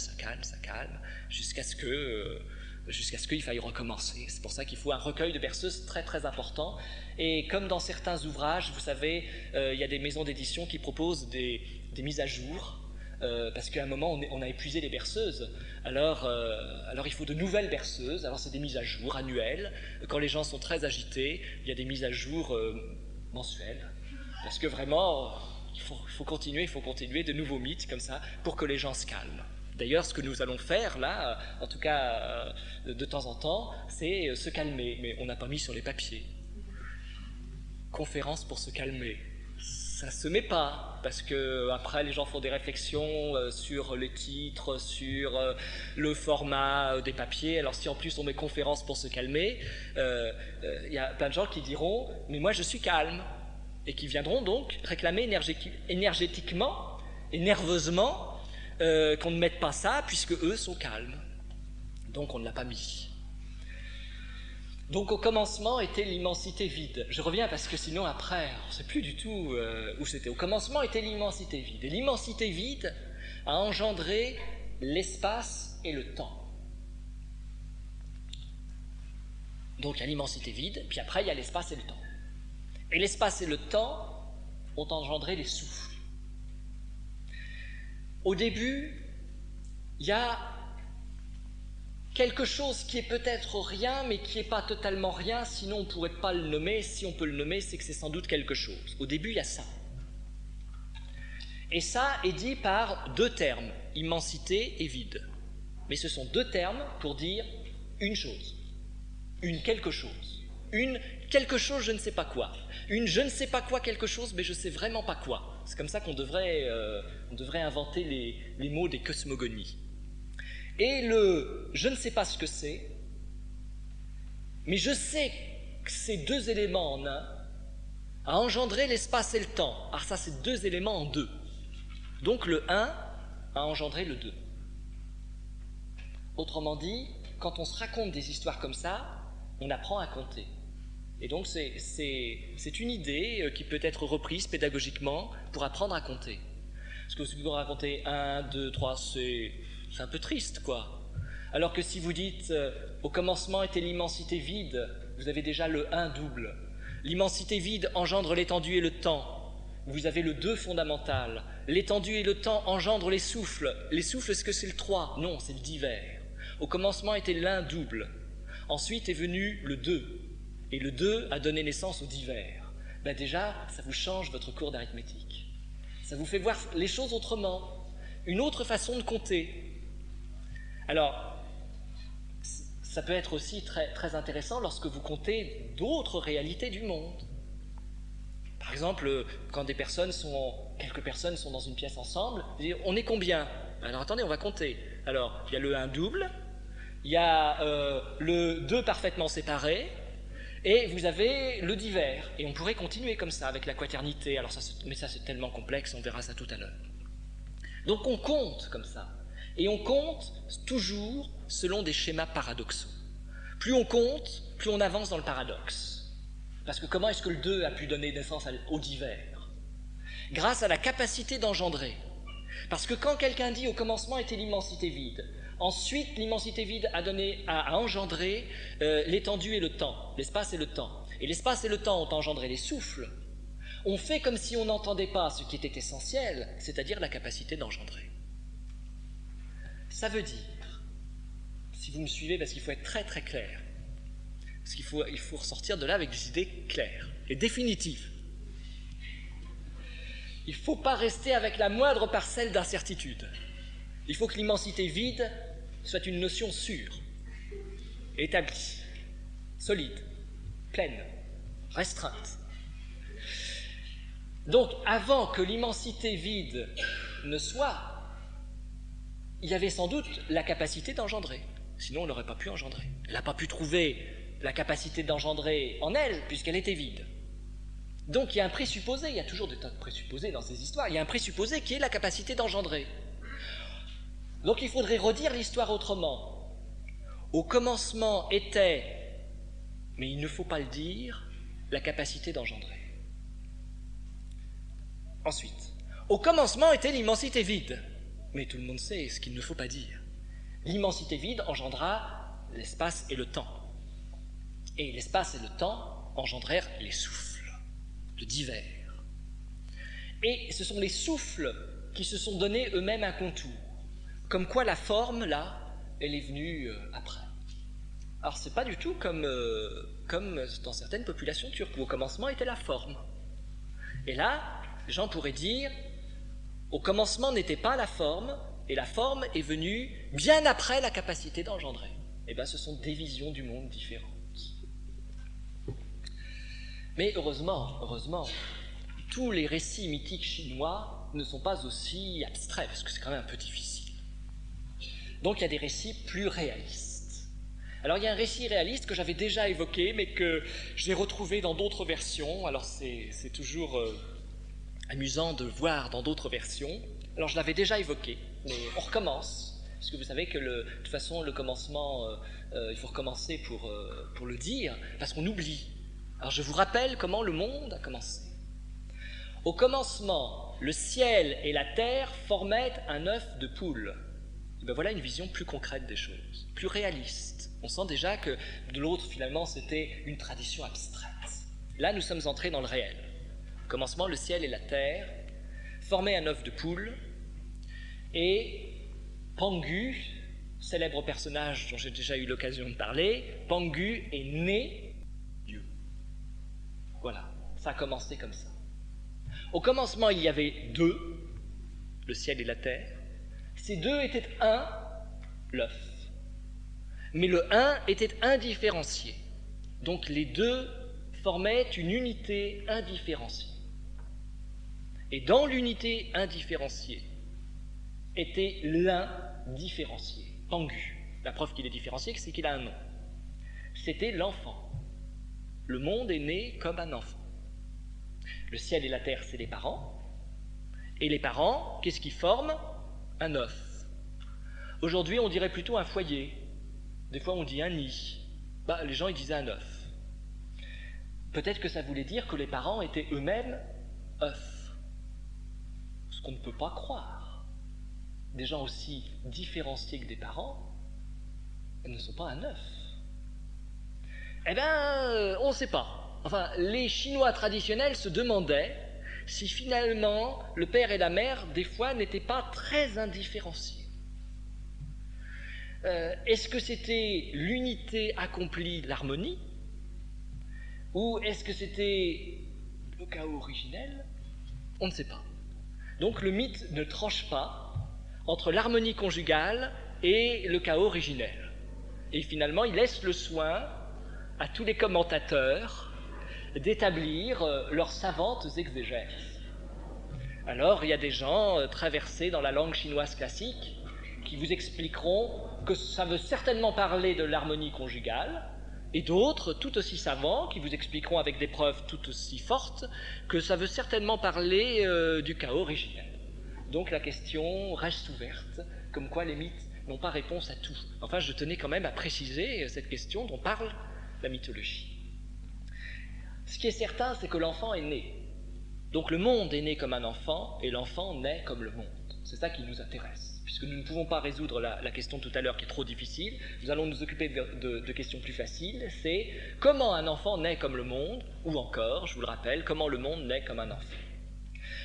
jusqu'à ce qu'il faille recommencer. C'est pour ça qu'il faut un recueil de berceuses très très important. Et comme dans certains ouvrages, vous savez, il y a des maisons d'édition qui proposent des mises à jour, parce qu'à un moment on a épuisé les berceuses, alors il faut de nouvelles berceuses, alors c'est des mises à jour annuelles. Quand les gens sont très agités, il y a des mises à jour mensuelles, parce que vraiment il faut continuer de nouveaux mythes comme ça pour que les gens se calment. D'ailleurs, ce que nous allons faire là, en tout cas de temps en temps, c'est se calmer, mais on n'a pas mis sur les papiers. Conférence pour se calmer. Ça se met pas, parce que après les gens font des réflexions sur les titres, sur le format des papiers. Alors si en plus on met conférence pour se calmer, y a plein de gens qui diront « mais moi je suis calme » et qui viendront donc réclamer énergétiquement et nerveusement qu'on ne mette pas ça puisque eux sont calmes. Donc on ne l'a pas mis. Donc au commencement était l'immensité vide. Je reviens parce que sinon après, on ne sait plus du tout où c'était. Au commencement était l'immensité vide. Et l'immensité vide a engendré l'espace et le temps. Donc il y a l'immensité vide, puis après il y a l'espace et le temps. Et l'espace et le temps ont engendré les souffles. Au début, il y a quelque chose qui est peut-être rien, mais qui n'est pas totalement rien, sinon on ne pourrait pas le nommer. Si on peut le nommer, c'est que c'est sans doute quelque chose. Au début, il y a ça. Et ça est dit par deux termes, immensité et vide. Mais ce sont deux termes pour dire une chose, une quelque chose, une quelque chose je ne sais pas quoi, une je ne sais pas quoi quelque chose, mais je ne sais vraiment pas quoi. C'est comme ça qu'on devrait inventer les mots des cosmogonies. Et le « je ne sais pas ce que c'est », mais je sais que ces deux éléments en un a engendré l'espace et le temps. Alors ça, c'est deux éléments en deux. Donc le 1 a engendré le 2. Autrement dit, quand on se raconte des histoires comme ça, on apprend à compter. Et donc c'est une idée qui peut être reprise pédagogiquement pour apprendre à compter. Parce que si vous racontez 1, 2, 3, c'est un peu triste, quoi. Alors que si vous dites au commencement était l'immensité vide, vous avez déjà le 1 double. L'immensité vide engendre l'étendue et le temps. Vous avez le 2 fondamental. L'étendue et le temps engendrent les souffles. Les souffles, est-ce que c'est le 3? Non, c'est le divers. Au commencement était l'un double. Ensuite est venu le 2. Et le 2 a donné naissance au divers. Ben déjà, ça vous change votre cours d'arithmétique. Ça vous fait voir les choses autrement. Une autre façon de compter. Alors, ça peut être aussi très, très intéressant lorsque vous comptez d'autres réalités du monde. Par exemple, quand quelques personnes sont dans une pièce ensemble, vous dites, on est combien? Alors attendez, on va compter. Alors, il y a le 1 double, il y a le 2 parfaitement séparé, et vous avez le divers. Et on pourrait continuer comme ça avec la quaternité. Alors mais ça c'est tellement complexe, on verra ça tout à l'heure. Donc on compte comme ça. Et on compte toujours selon des schémas paradoxaux. Plus on compte, plus on avance dans le paradoxe. Parce que comment est-ce que le 2 a pu donner naissance au divers? Grâce à la capacité d'engendrer. Parce que quand quelqu'un dit au commencement était l'immensité vide, ensuite l'immensité vide a engendré l'étendue et le temps, l'espace et le temps. Et l'espace et le temps ont engendré les souffles. On fait comme si on n'entendait pas ce qui était essentiel, c'est-à-dire la capacité d'engendrer. Ça veut dire, si vous me suivez, parce qu'il faut être très très clair, parce qu'il faut ressortir de là avec des idées claires et définitives. Il ne faut pas rester avec la moindre parcelle d'incertitude. Il faut que l'immensité vide soit une notion sûre, établie, solide, pleine, restreinte. Donc, avant que l'immensité vide ne soit, il y avait sans doute la capacité d'engendrer. Sinon, on n'aurait pas pu engendrer. Elle n'a pas pu trouver la capacité d'engendrer en elle, puisqu'elle était vide. Donc il y a un présupposé, il y a toujours des tas de présupposés dans ces histoires, il y a un présupposé qui est la capacité d'engendrer. Donc il faudrait redire l'histoire autrement. Au commencement était, mais il ne faut pas le dire, la capacité d'engendrer. Ensuite, au commencement était l'immensité vide, mais tout le monde sait ce qu'il ne faut pas dire. L'immensité vide engendra l'espace et le temps. Et l'espace et le temps engendrèrent les souffles, le divers. Et ce sont les souffles qui se sont donnés eux-mêmes un contour. Comme quoi la forme, là, elle est venue après. Alors c'est pas du tout comme dans certaines populations turques, où au commencement était la forme. Et là, les gens pourraient dire, au commencement n'était pas la forme, et la forme est venue bien après la capacité d'engendrer. Eh bien, ce sont des visions du monde différentes. Mais heureusement, tous les récits mythiques chinois ne sont pas aussi abstraits, parce que c'est quand même un peu difficile. Donc il y a des récits plus réalistes. Alors il y a un récit réaliste que j'avais déjà évoqué, mais que j'ai retrouvé dans d'autres versions. Alors c'est toujours amusant de voir dans d'autres versions. Alors je l'avais déjà évoqué, mais on recommence, parce que vous savez que de toute façon le commencement, il faut recommencer pour le dire, parce qu'on oublie. Alors je vous rappelle comment le monde a commencé. Au commencement, le ciel et la terre formaient un œuf de poule. Et bien voilà une vision plus concrète des choses, plus réaliste. On sent déjà que de l'autre, finalement, c'était une tradition abstraite. Là, nous sommes entrés dans le réel. Au commencement, le ciel et la terre formaient un œuf de poule, et Pangu, célèbre personnage dont j'ai déjà eu l'occasion de parler, Pangu est né Dieu. Voilà, ça a commencé comme ça. Au commencement, il y avait deux, le ciel et la terre. Ces deux étaient un, l'œuf. Mais le un était indifférencié. Donc les deux formaient une unité indifférenciée. Et dans l'unité indifférenciée était l'un différencié, Pangu. La preuve qu'il est différencié, c'est qu'il a un nom. C'était l'enfant. Le monde est né comme un enfant. Le ciel et la terre, c'est les parents. Et les parents, qu'est-ce qu'ils forment? Un œuf. Aujourd'hui, on dirait plutôt un foyer. Des fois, on dit un nid. Les gens, ils disaient un œuf. Peut-être que ça voulait dire que les parents étaient eux-mêmes œufs. Ce qu'on ne peut pas croire. Des gens aussi différenciés que des parents, ils ne sont pas un œuf. Eh bien, on ne sait pas. Enfin, les Chinois traditionnels se demandaient si finalement le père et la mère, des fois, n'étaient pas très indifférenciés. Est-ce que c'était l'unité accomplie, l'harmonie, ou est-ce que c'était le chaos originel? On ne sait pas. Donc le mythe ne tranche pas entre l'harmonie conjugale et le chaos originel. Et finalement, il laisse le soin à tous les commentateurs d'établir leurs savantes exégèses. Alors, il y a des gens très versés dans la langue chinoise classique qui vous expliqueront que ça veut certainement parler de l'harmonie conjugale, et d'autres, tout aussi savants, qui vous expliqueront avec des preuves tout aussi fortes que ça veut certainement parler du chaos originel. Donc la question reste ouverte, comme quoi les mythes n'ont pas réponse à tout. Enfin, je tenais quand même à préciser cette question dont parle la mythologie. Ce qui est certain, c'est que l'enfant est né. Donc le monde est né comme un enfant, et l'enfant naît comme le monde. C'est ça qui nous intéresse. Puisque nous ne pouvons pas résoudre la question tout à l'heure qui est trop difficile, nous allons nous occuper de questions plus faciles, c'est comment un enfant naît comme le monde, ou encore, je vous le rappelle, comment le monde naît comme un enfant.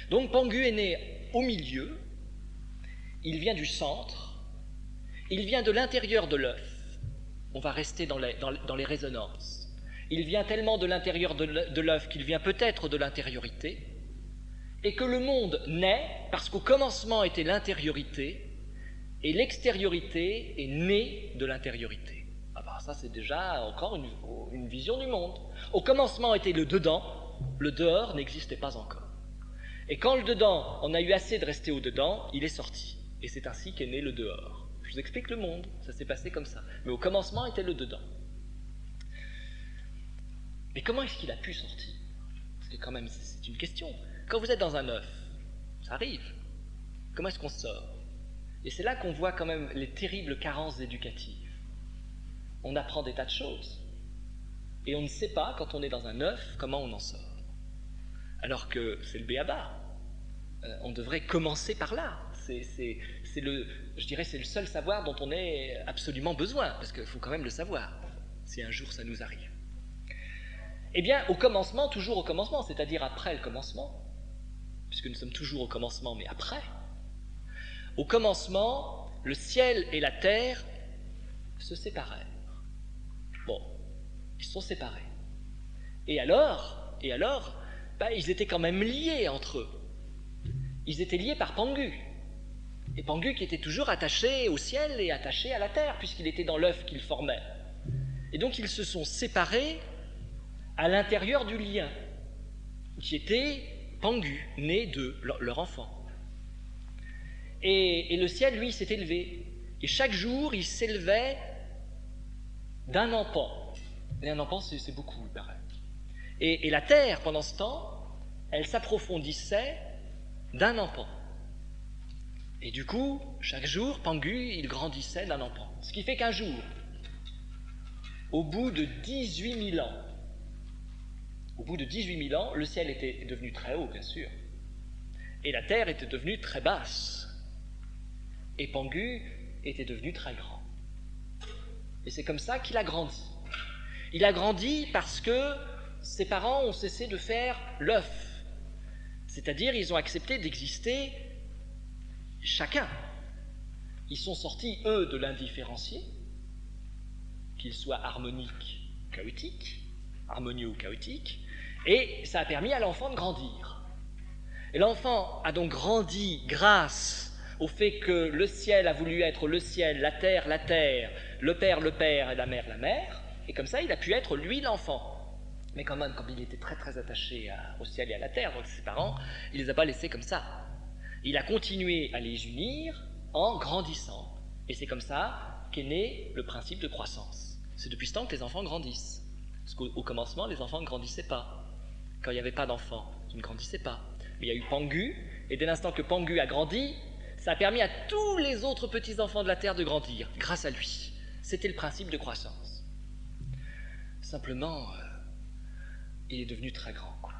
Donc Pangu est né au milieu, il vient du centre, il vient de l'intérieur de l'œuf, on va rester dans les résonances, il vient tellement de l'intérieur de l'œuf qu'il vient peut-être de l'intériorité, et que le monde naît parce qu'au commencement était l'intériorité, et l'extériorité est née de l'intériorité. Ça c'est déjà encore une vision du monde. Au commencement était le dedans, le dehors n'existait pas encore. Et quand le dedans, on a eu assez de rester au dedans, il est sorti. Et c'est ainsi qu'est né le dehors. Je vous explique le monde, ça s'est passé comme ça. Mais au commencement était le dedans. Mais comment est-ce qu'il a pu sortir? Parce que quand même, c'est une question. Quand vous êtes dans un œuf, ça arrive. Comment est-ce qu'on sort? Et c'est là qu'on voit quand même les terribles carences éducatives. On apprend des tas de choses. Et on ne sait pas, quand on est dans un œuf, comment on en sort. Alors que c'est le b.a.-ba. On devrait commencer par là. Je dirais, c'est le seul savoir dont on ait absolument besoin, parce qu'il faut quand même le savoir, si un jour ça nous arrive. Eh bien, au commencement, toujours au commencement, c'est-à-dire après le commencement, puisque nous sommes toujours au commencement, mais après, au commencement, le ciel et la terre se séparèrent. Bon, ils se sont séparés. Et alors, ils étaient quand même liés entre eux. Ils étaient liés par Pangu. Et Pangu qui était toujours attaché au ciel et attaché à la terre, puisqu'il était dans l'œuf qu'il formait. Et donc ils se sont séparés à l'intérieur du lien, qui était Pangu, né de leur enfant. Et le ciel, lui, s'est élevé. Et chaque jour, il s'élevait d'un empan. Et un empan, c'est beaucoup, il paraît. Et la terre, pendant ce temps, elle s'approfondissait d'un empan. Et du coup, chaque jour, Pangu, il grandissait d'un empan. Ce qui fait qu'un jour, au bout de 18 000 ans, le ciel était devenu très haut, bien sûr, et la terre était devenue très basse, et Pangu était devenu très grand. Et c'est comme ça qu'il a grandi. Il a grandi parce que ses parents ont cessé de faire l'œuf, c'est-à-dire ils ont accepté d'exister chacun. Ils sont sortis, eux, de l'indifférencié, qu'il soit harmonieux ou chaotique, et ça a permis à l'enfant de grandir. Et l'enfant a donc grandi grâce au fait que le ciel a voulu être le ciel, la terre, le père et la mère, et comme ça il a pu être lui l'enfant. Mais quand même, comme il était très très attaché au ciel et à la terre, donc ses parents, il ne les a pas laissés comme ça. Il a continué à les unir en grandissant. Et c'est comme ça qu'est né le principe de croissance. C'est depuis ce temps que les enfants grandissent. Parce qu'au commencement, les enfants ne grandissaient pas. Quand il n'y avait pas d'enfants, ils ne grandissaient pas. Mais il y a eu Pangu, et dès l'instant que Pangu a grandi, ça a permis à tous les autres petits-enfants de la Terre de grandir, grâce à lui. C'était le principe de croissance. Simplement, il est devenu très grand, quoi.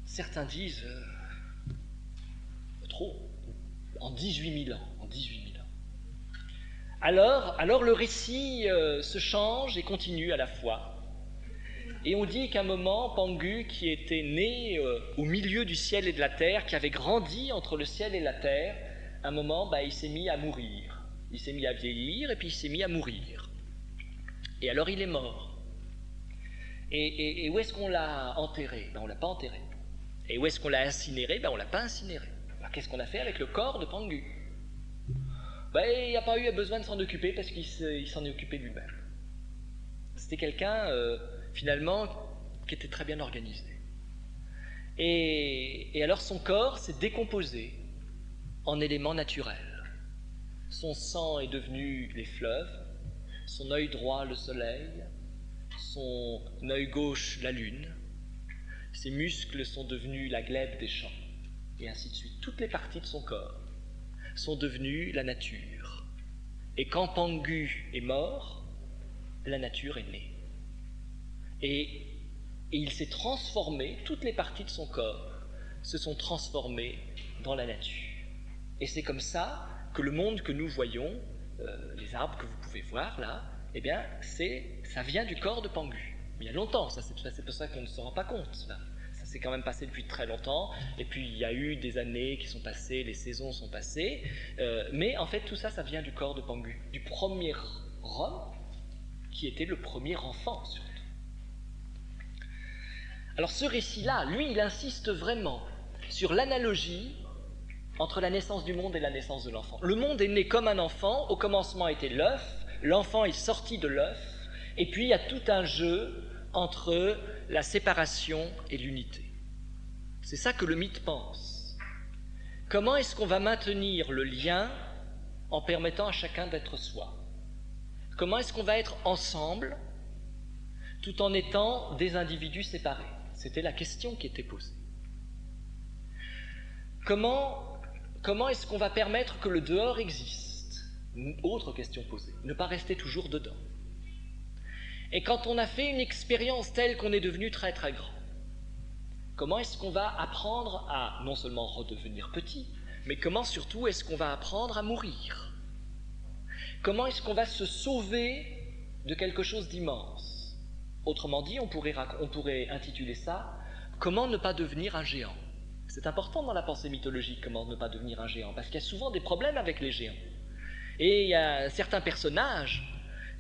Certains disent trop, en 18 000 ans. Alors le récit se change et continue à la fois. Et on dit qu'à un moment, Pangu, qui était né au milieu du ciel et de la terre, qui avait grandi entre le ciel et la terre, à un moment, il s'est mis à mourir. Il s'est mis à vieillir et puis il s'est mis à mourir. Et alors il est mort. Et où est-ce qu'on l'a enterré? On ne l'a pas enterré. Et où est-ce qu'on l'a incinéré? On ne l'a pas incinéré. Alors, qu'est-ce qu'on a fait avec le corps de Pangu? Il n'y a pas eu besoin de s'en occuper parce qu'il s'en est occupé lui-même. C'était quelqu'un, finalement, qui était très bien organisé. Et alors son corps s'est décomposé en éléments naturels. Son sang est devenu les fleuves, son œil droit le soleil, son œil gauche la lune, ses muscles sont devenus la glèbe des champs, et ainsi de suite. Toutes les parties de son corps sont devenues la nature. Et quand Pangu est mort, la nature est née. Et il s'est transformé, toutes les parties de son corps se sont transformées dans la nature. Et c'est comme ça que le monde que nous voyons, les arbres que vous pouvez voir là, ça vient du corps de Pangu. Mais il y a longtemps, c'est pour ça qu'on ne se rend pas compte. Là. Ça s'est quand même passé depuis très longtemps, et puis il y a eu des années qui sont passées, les saisons sont passées, mais en fait tout ça, ça vient du corps de Pangu, du premier homme qui était le premier enfant surtout. Alors ce récit-là, lui, il insiste vraiment sur l'analogie entre la naissance du monde et la naissance de l'enfant. Le monde est né comme un enfant, au commencement était l'œuf, l'enfant est sorti de l'œuf, et puis il y a tout un jeu entre la séparation et l'unité. C'est ça que le mythe pense. Comment est-ce qu'on va maintenir le lien en permettant à chacun d'être soi? Comment est-ce qu'on va être ensemble tout en étant des individus séparés? C'était la question qui était posée. Comment est-ce qu'on va permettre que le dehors existe? Autre question posée. Ne pas rester toujours dedans. Et quand on a fait une expérience telle qu'on est devenu très très grand, comment est-ce qu'on va apprendre à non seulement redevenir petit, mais comment surtout est-ce qu'on va apprendre à mourir? Comment est-ce qu'on va se sauver de quelque chose d'immense? Autrement dit, on pourrait intituler ça « Comment ne pas devenir un géant ?» C'est important dans la pensée mythologique, comment ne pas devenir un géant, parce qu'il y a souvent des problèmes avec les géants. Et il y a certains personnages,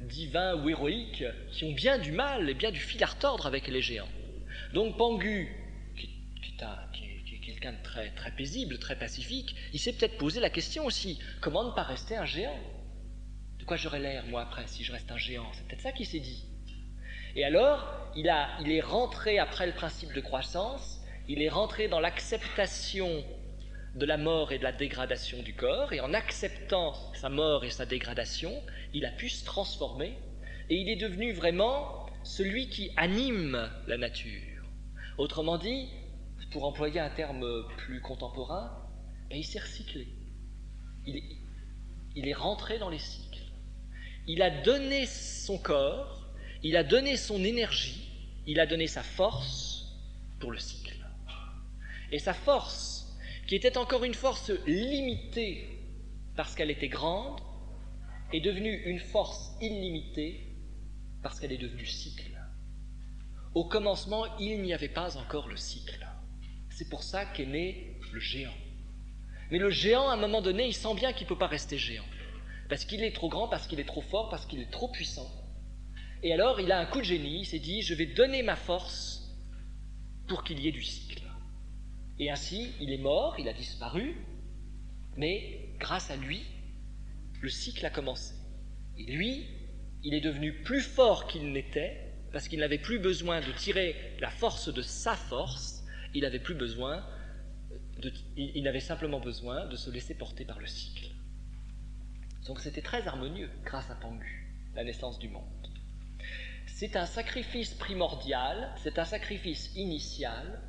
divins ou héroïques, qui ont bien du mal et bien du fil à retordre avec les géants. Donc Pangu, qui est quelqu'un de très, très paisible, très pacifique, il s'est peut-être posé la question aussi, comment ne pas rester un géant? De quoi j'aurai l'air, moi, après, si je reste un géant? C'est peut-être ça qu'il s'est dit. Et alors, il est rentré après le principe de croissance, il est rentré dans l'acceptation de la mort et de la dégradation du corps, et en acceptant sa mort et sa dégradation, il a pu se transformer, et il est devenu vraiment celui qui anime la nature. Autrement dit, pour employer un terme plus contemporain, il s'est recyclé. Il est rentré dans les cycles. Il a donné son corps, il a donné son énergie, il a donné sa force pour le cycle. Et sa force, qui était encore une force limitée parce qu'elle était grande, est devenue une force illimitée parce qu'elle est devenue cycle. Au commencement, il n'y avait pas encore le cycle. C'est pour ça qu'est né le géant. Mais le géant, à un moment donné, il sent bien qu'il ne peut pas rester géant. Parce qu'il est trop grand, parce qu'il est trop fort, parce qu'il est trop puissant. Et alors, il a un coup de génie, il s'est dit, je vais donner ma force pour qu'il y ait du cycle. Et ainsi, il est mort, il a disparu, mais grâce à lui, le cycle a commencé. Et lui, il est devenu plus fort qu'il n'était, parce qu'il n'avait plus besoin de tirer la force de sa force, il avait simplement besoin de se laisser porter par le cycle. Donc c'était très harmonieux grâce à Pangu, la naissance du monde. C'est un sacrifice primordial, c'est un sacrifice initial,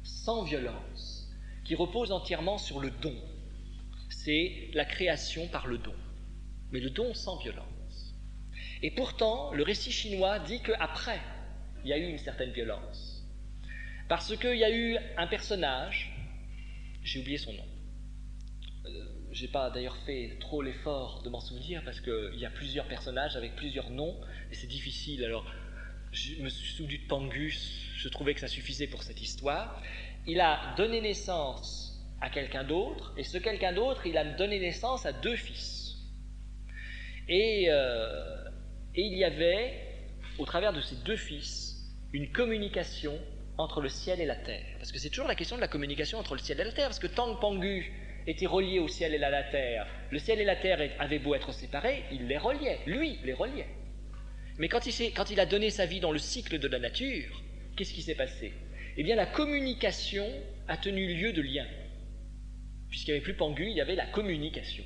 sans violence, qui repose entièrement sur le don. C'est la création par le don, mais le don sans violence. Et pourtant, le récit chinois dit qu'après, il y a eu une certaine violence. Parce qu'il y a eu un personnage, j'ai oublié son nom, je n'ai pas d'ailleurs fait trop l'effort de m'en souvenir parce qu'il y a plusieurs personnages avec plusieurs noms et c'est difficile. Alors, je me suis souvenu de Pangu, je trouvais que ça suffisait pour cette histoire. Il a donné naissance à quelqu'un d'autre et ce quelqu'un d'autre, il a donné naissance à 2 fils. Et il y avait, au travers de ces 2 fils, une communication entre le ciel et la terre. Parce que c'est toujours la question de la communication entre le ciel et la terre, parce que tant que Pangu était relié au ciel et à la terre, le ciel et la terre avaient beau être séparés, il les reliait, lui les reliait. Mais quand il a donné sa vie dans le cycle de la nature, qu'est-ce qui s'est passé? Eh bien la communication a tenu lieu de lien. Puisqu'il n'y avait plus Pangu, il y avait la communication.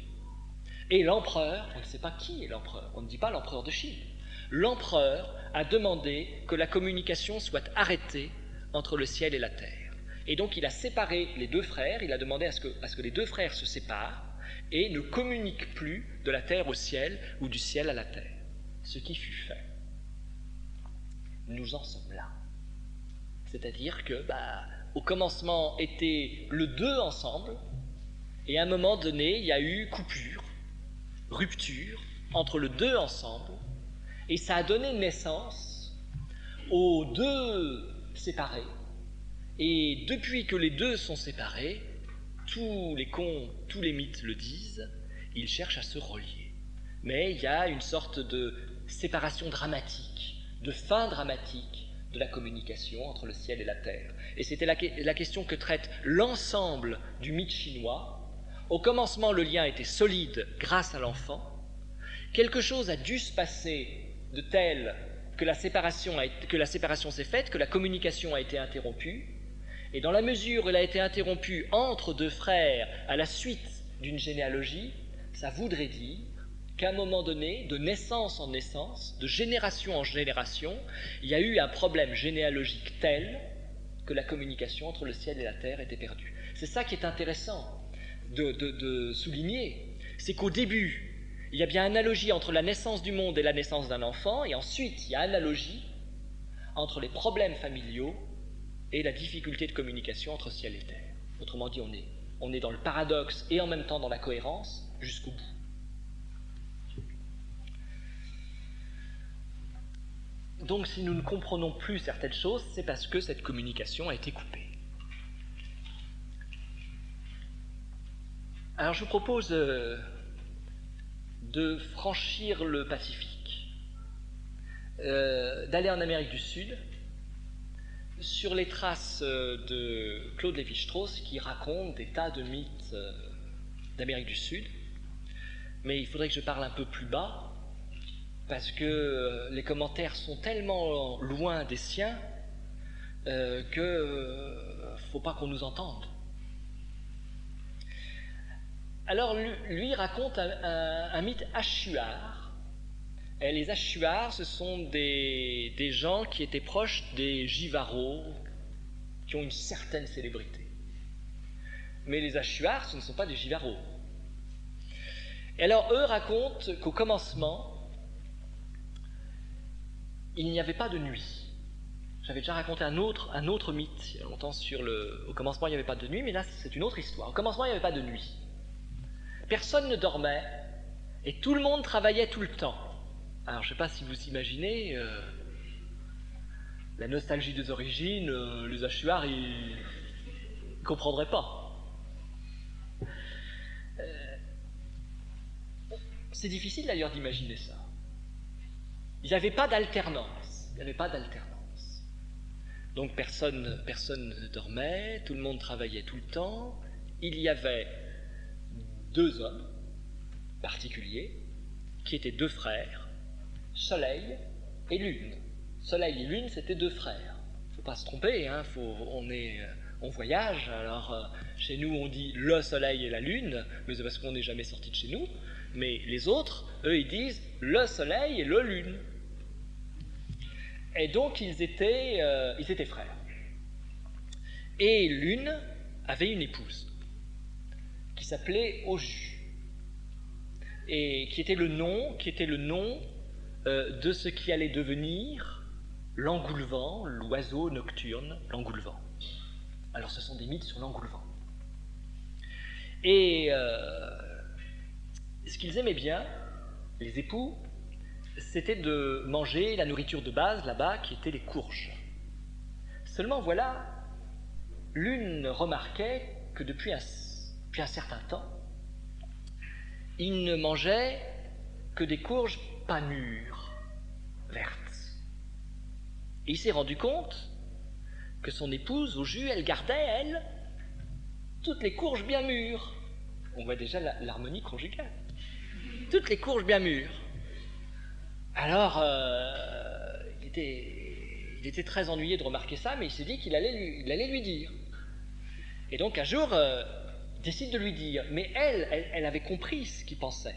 Et l'empereur, on ne sait pas qui est l'empereur, on ne dit pas l'empereur de Chine. L'empereur a demandé que la communication soit arrêtée entre le ciel et la terre. Et donc il a séparé les 2 frères, il a demandé à ce que les 2 frères se séparent et ne communiquent plus de la terre au ciel ou du ciel à la terre. Ce qui fut fait. Nous en sommes là. C'est-à-dire que, au commencement étaient le 2 ensemble, et à un moment donné, il y a eu coupure, rupture entre le 2 ensemble, et ça a donné naissance aux 2 séparés. Et depuis que les 2 sont séparés, tous les contes, tous les mythes le disent, ils cherchent à se relier. Mais il y a une sorte de séparation dramatique, de fin dramatique de la communication entre le ciel et la terre. Et c'était la question que traite l'ensemble du mythe chinois. Au commencement, le lien était solide grâce à l'enfant. Quelque chose a dû se passer de tel que la séparation s'est faite, que la communication a été interrompue. Et dans la mesure où elle a été interrompue entre 2 frères à la suite d'une généalogie, ça voudrait dire qu'à un moment donné, de naissance en naissance, de génération en génération, il y a eu un problème généalogique tel que la communication entre le ciel et la terre était perdue. C'est ça qui est intéressant de souligner, c'est qu'au début, il y a bien analogie entre la naissance du monde et la naissance d'un enfant, et ensuite il y a analogie entre les problèmes familiaux et la difficulté de communication entre ciel et terre. Autrement dit, on est dans le paradoxe et en même temps dans la cohérence jusqu'au bout. Donc si nous ne comprenons plus certaines choses, c'est parce que cette communication a été coupée. Alors je vous propose de franchir le Pacifique, d'aller en Amérique du Sud, sur les traces de Claude Lévi-Strauss qui raconte des tas de mythes d'Amérique du Sud. Mais il faudrait que je parle un peu plus bas, parce que les commentaires sont tellement loin des siens que faut pas qu'on nous entende. Alors lui raconte un mythe Achuar. Et les Achuars, ce sont des gens qui étaient proches des Jivaros, qui ont une certaine célébrité. Mais les Achuars, ce ne sont pas des Jivaros. Et alors eux racontent qu'au commencement, il n'y avait pas de nuit. J'avais déjà raconté un autre mythe il y a longtemps au commencement il n'y avait pas de nuit, mais là c'est une autre histoire. Au commencement il n'y avait pas de nuit. Personne ne dormait et tout le monde travaillait tout le temps. Alors je ne sais pas si vous imaginez la nostalgie des origines, les Achuars ils ne comprendraient pas. C'est difficile d'ailleurs d'imaginer ça. Il n'y avait pas d'alternance. Donc personne ne dormait, tout le monde travaillait tout le temps. Il y avait 2 hommes particuliers qui étaient 2 frères, Soleil et Lune. Soleil et Lune, c'était 2 frères. Il ne faut pas se tromper, hein, on voyage, alors chez nous on dit le Soleil et la Lune, mais c'est parce qu'on n'est jamais sorti de chez nous. Mais les autres, eux, ils disent le Soleil et le Lune. Et donc ils étaient frères. Et Lune avait une épouse qui s'appelait Oju, et qui était le nom de ce qui allait devenir l'engoulevent, l'oiseau nocturne, l'engoulevent. Alors ce sont des mythes sur l'engoulevent. Et ce qu'ils aimaient bien, les époux, c'était de manger la nourriture de base là-bas, qui était les courges. Seulement voilà, Lune remarquait que depuis un certain temps, il ne mangeait que des courges pas mûres, vertes. Et il s'est rendu compte que son épouse, au jus, elle gardait, elle, toutes les courges bien mûres. On voit déjà l'harmonie conjugale. Toutes les courges bien mûres. Alors, il était très ennuyé de remarquer ça, mais il s'est dit qu'il allait lui dire. Et donc un jour, il décide de lui dire. Mais elle avait compris ce qu'il pensait.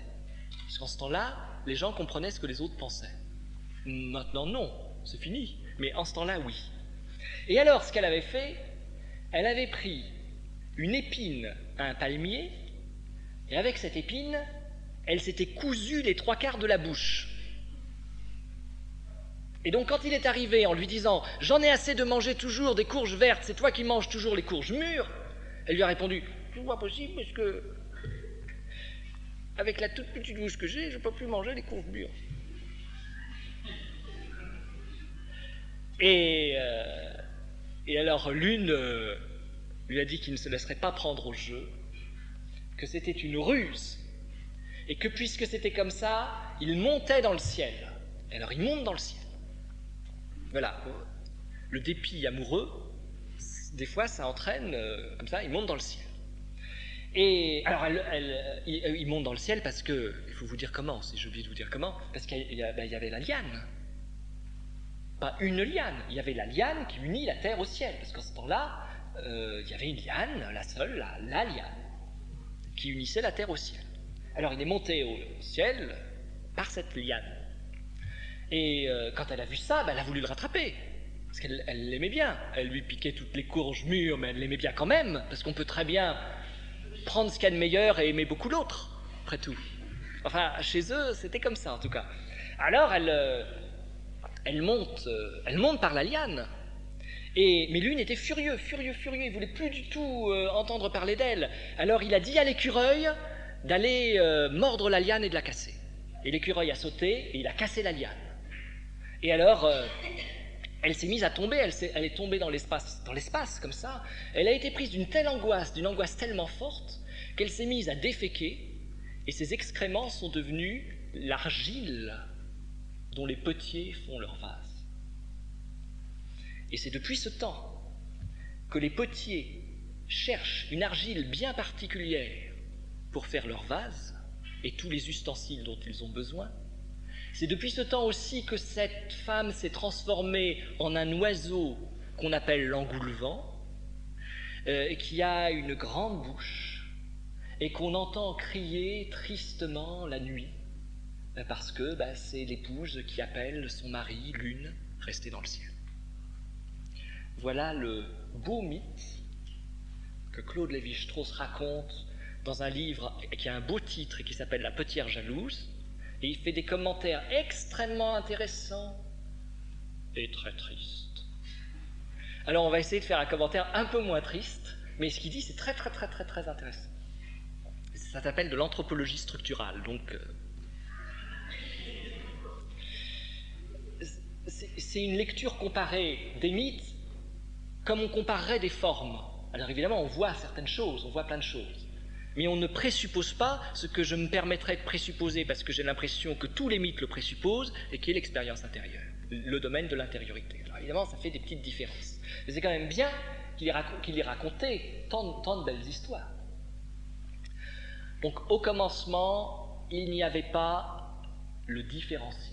Parce qu'en ce temps-là, les gens comprenaient ce que les autres pensaient. Maintenant, non, c'est fini. Mais en ce temps-là, oui. Et alors, ce qu'elle avait fait, elle avait pris une épine à un palmier, et avec cette épine, elle s'était cousue les 3/4 de la bouche. Et donc quand il est arrivé en lui disant « J'en ai assez de manger toujours des courges vertes, c'est toi qui manges toujours les courges mûres », elle lui a répondu « C'est pas possible parce que avec la toute petite bouche que j'ai, je ne peux plus manger les courges mûres. » Et alors Lune lui a dit qu'il ne se laisserait pas prendre au jeu, que c'était une ruse, et que puisque c'était comme ça, il montait dans le ciel. Et alors il monte dans le ciel. Voilà, le dépit amoureux, des fois ça entraîne, comme ça, il monte dans le ciel. Et alors il monte dans le ciel parce que, il faut vous dire comment, si j'ai oublié de vous dire comment, parce qu'il y avait la liane. Pas une liane, il y avait la liane qui unit la terre au ciel, parce qu'en ce temps-là, il y avait une liane, la seule, la liane, qui unissait la terre au ciel. Alors il est monté au ciel, par cette liane. Et quand elle a vu ça, elle a voulu le rattraper. Parce qu'elle l'aimait bien. Elle lui piquait toutes les courges mûres, mais elle l'aimait bien quand même. Parce qu'on peut très bien prendre ce qu'il y a de meilleur et aimer beaucoup l'autre, après tout. Enfin, chez eux, c'était comme ça en tout cas. Alors elle monte par la liane. Mais l'une était furieux, il voulait plus du tout entendre parler d'elle. Alors il a dit à l'écureuil d'aller mordre la liane et de la casser. Et l'écureuil a sauté et il a cassé la liane. Et alors, elle s'est mise à tomber, elle est tombée dans l'espace comme ça. Elle a été prise d'une angoisse tellement forte, qu'elle s'est mise à déféquer, et ses excréments sont devenus l'argile dont les potiers font leur vase. Et c'est depuis ce temps que les potiers cherchent une argile bien particulière pour faire leur vase et tous les ustensiles dont ils ont besoin. C'est depuis ce temps aussi que cette femme s'est transformée en un oiseau qu'on appelle l'engoulevent, qui a une grande bouche et qu'on entend crier tristement la nuit, parce que c'est l'épouse qui appelle son mari, lune, restée dans le ciel. Voilà le beau mythe que Claude Lévi-Strauss raconte dans un livre qui a un beau titre et qui s'appelle La Potière jalouse, et il fait des commentaires extrêmement intéressants et très tristes. Alors on va essayer de faire un commentaire un peu moins triste, mais ce qu'il dit c'est très intéressant. Ça s'appelle de l'anthropologie structurale, donc c'est une lecture comparée des mythes comme on comparerait des formes. Alors évidemment on voit certaines choses, on voit plein de choses, mais on ne présuppose pas ce que je me permettrais de présupposer, parce que j'ai l'impression que tous les mythes le présupposent, et qui est l'expérience intérieure, le domaine de l'intériorité. Alors évidemment, ça fait des petites différences. Mais c'est quand même bien qu'il ait raconté tant de belles histoires. Donc au commencement, il n'y avait pas le différencié.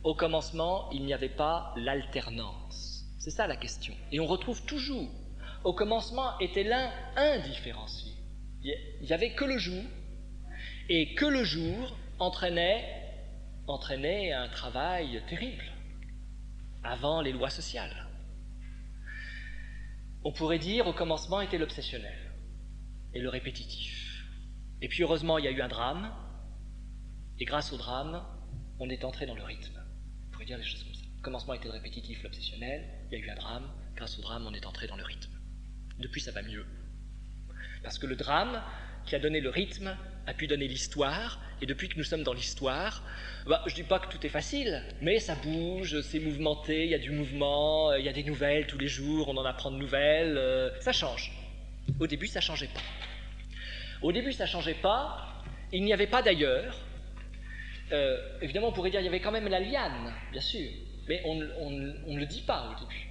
Au commencement, il n'y avait pas l'alternance. C'est ça la question. Et on retrouve toujours, au commencement était l'un indifférencié. Il n'y avait que le jour, et que le jour entraînait un travail terrible, avant les lois sociales. On pourrait dire, au commencement était l'obsessionnel, et le répétitif. Et puis heureusement, il y a eu un drame, et grâce au drame, on est entré dans le rythme. On pourrait dire des choses comme ça. Au commencement était le répétitif, l'obsessionnel, il y a eu un drame, grâce au drame, on est entré dans le rythme. Depuis, ça va mieux. Parce que le drame, qui a donné le rythme, a pu donner l'histoire, et depuis que nous sommes dans l'histoire, je ne dis pas que tout est facile, mais ça bouge, c'est mouvementé, il y a du mouvement, il y a des nouvelles tous les jours, on en apprend de nouvelles, ça change. Au début, ça ne changeait pas. Au début, ça ne changeait pas, il n'y avait pas d'ailleurs. Évidemment, on pourrait dire qu'il y avait quand même la liane, bien sûr, mais on ne le dit pas au début.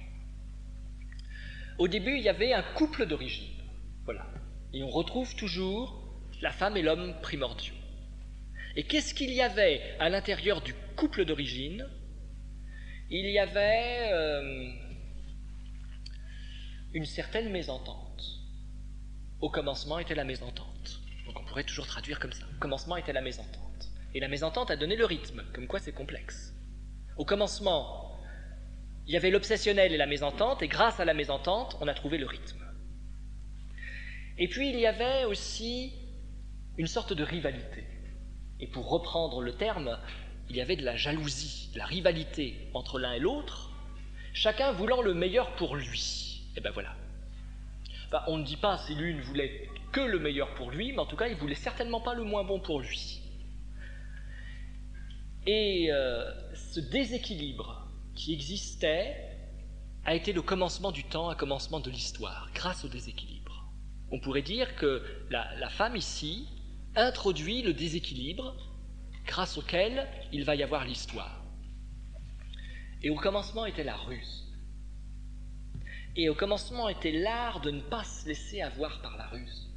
Au début, il y avait un couple d'origine, voilà. Et on retrouve toujours la femme et l'homme primordiaux. Et qu'est-ce qu'il y avait à l'intérieur du couple d'origine? Il y avait une certaine mésentente. Au commencement était la mésentente. Donc on pourrait toujours traduire comme ça. Au commencement était la mésentente. Et la mésentente a donné le rythme, comme quoi c'est complexe. Au commencement, il y avait l'obsessionnel et la mésentente, et grâce à la mésentente, on a trouvé le rythme. Et puis il y avait aussi une sorte de rivalité. Et pour reprendre le terme, il y avait de la jalousie, de la rivalité entre l'un et l'autre, chacun voulant le meilleur pour lui. Et ben voilà. Enfin, on ne dit pas si l'une voulait que le meilleur pour lui, mais en tout cas, il ne voulait certainement pas le moins bon pour lui. Et ce déséquilibre qui existait a été le commencement du temps, un commencement de l'histoire, grâce au déséquilibre. On pourrait dire que la femme ici introduit le déséquilibre grâce auquel il va y avoir l'histoire. Et au commencement était la ruse. Et au commencement était l'art de ne pas se laisser avoir par la ruse.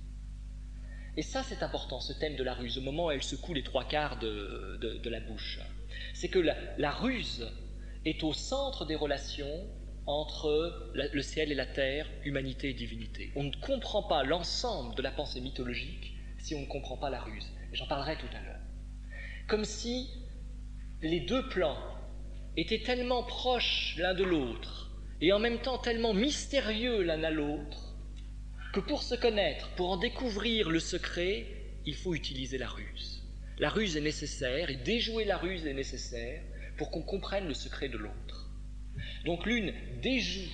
Et ça, c'est important, ce thème de la ruse, au moment où elle secoue les trois quarts de la bouche. C'est que la ruse est au centre des relations entre le ciel et la terre, humanité et divinité. On ne comprend pas l'ensemble de la pensée mythologique si on ne comprend pas la ruse. Et j'en parlerai tout à l'heure. comme si les deux plans étaient tellement proches l'un de l'autre et en même temps tellement mystérieux l'un à l'autre que pour se connaître, pour en découvrir le secret, il faut utiliser la ruse. La ruse est nécessaire et déjouer la ruse est nécessaire pour qu'on comprenne le secret de l'autre. Donc l'une déjoue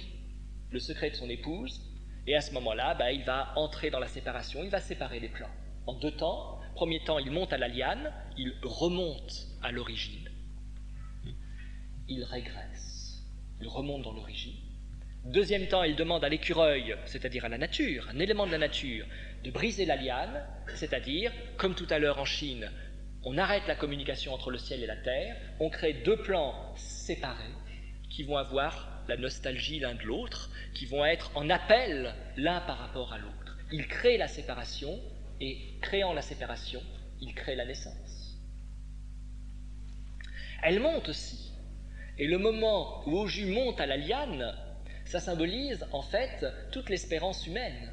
le secret de son épouse et à ce moment-là, il va entrer dans la séparation, il va séparer les plans. En deux temps. Premier temps, il monte à la liane, il remonte à l'origine. Il régresse, il remonte dans l'origine. Deuxième temps, il demande à l'écureuil, c'est-à-dire à la nature, un élément de la nature, de briser la liane, c'est-à-dire, comme tout à l'heure en Chine, on arrête la communication entre le ciel et la terre, on crée deux plans séparés qui vont avoir la nostalgie l'un de l'autre, qui vont être en appel l'un par rapport à l'autre. Il crée la séparation, et créant la séparation, il crée la naissance. Elle monte aussi, et le moment où Auju monte à la liane, ça symbolise en fait toute l'espérance humaine.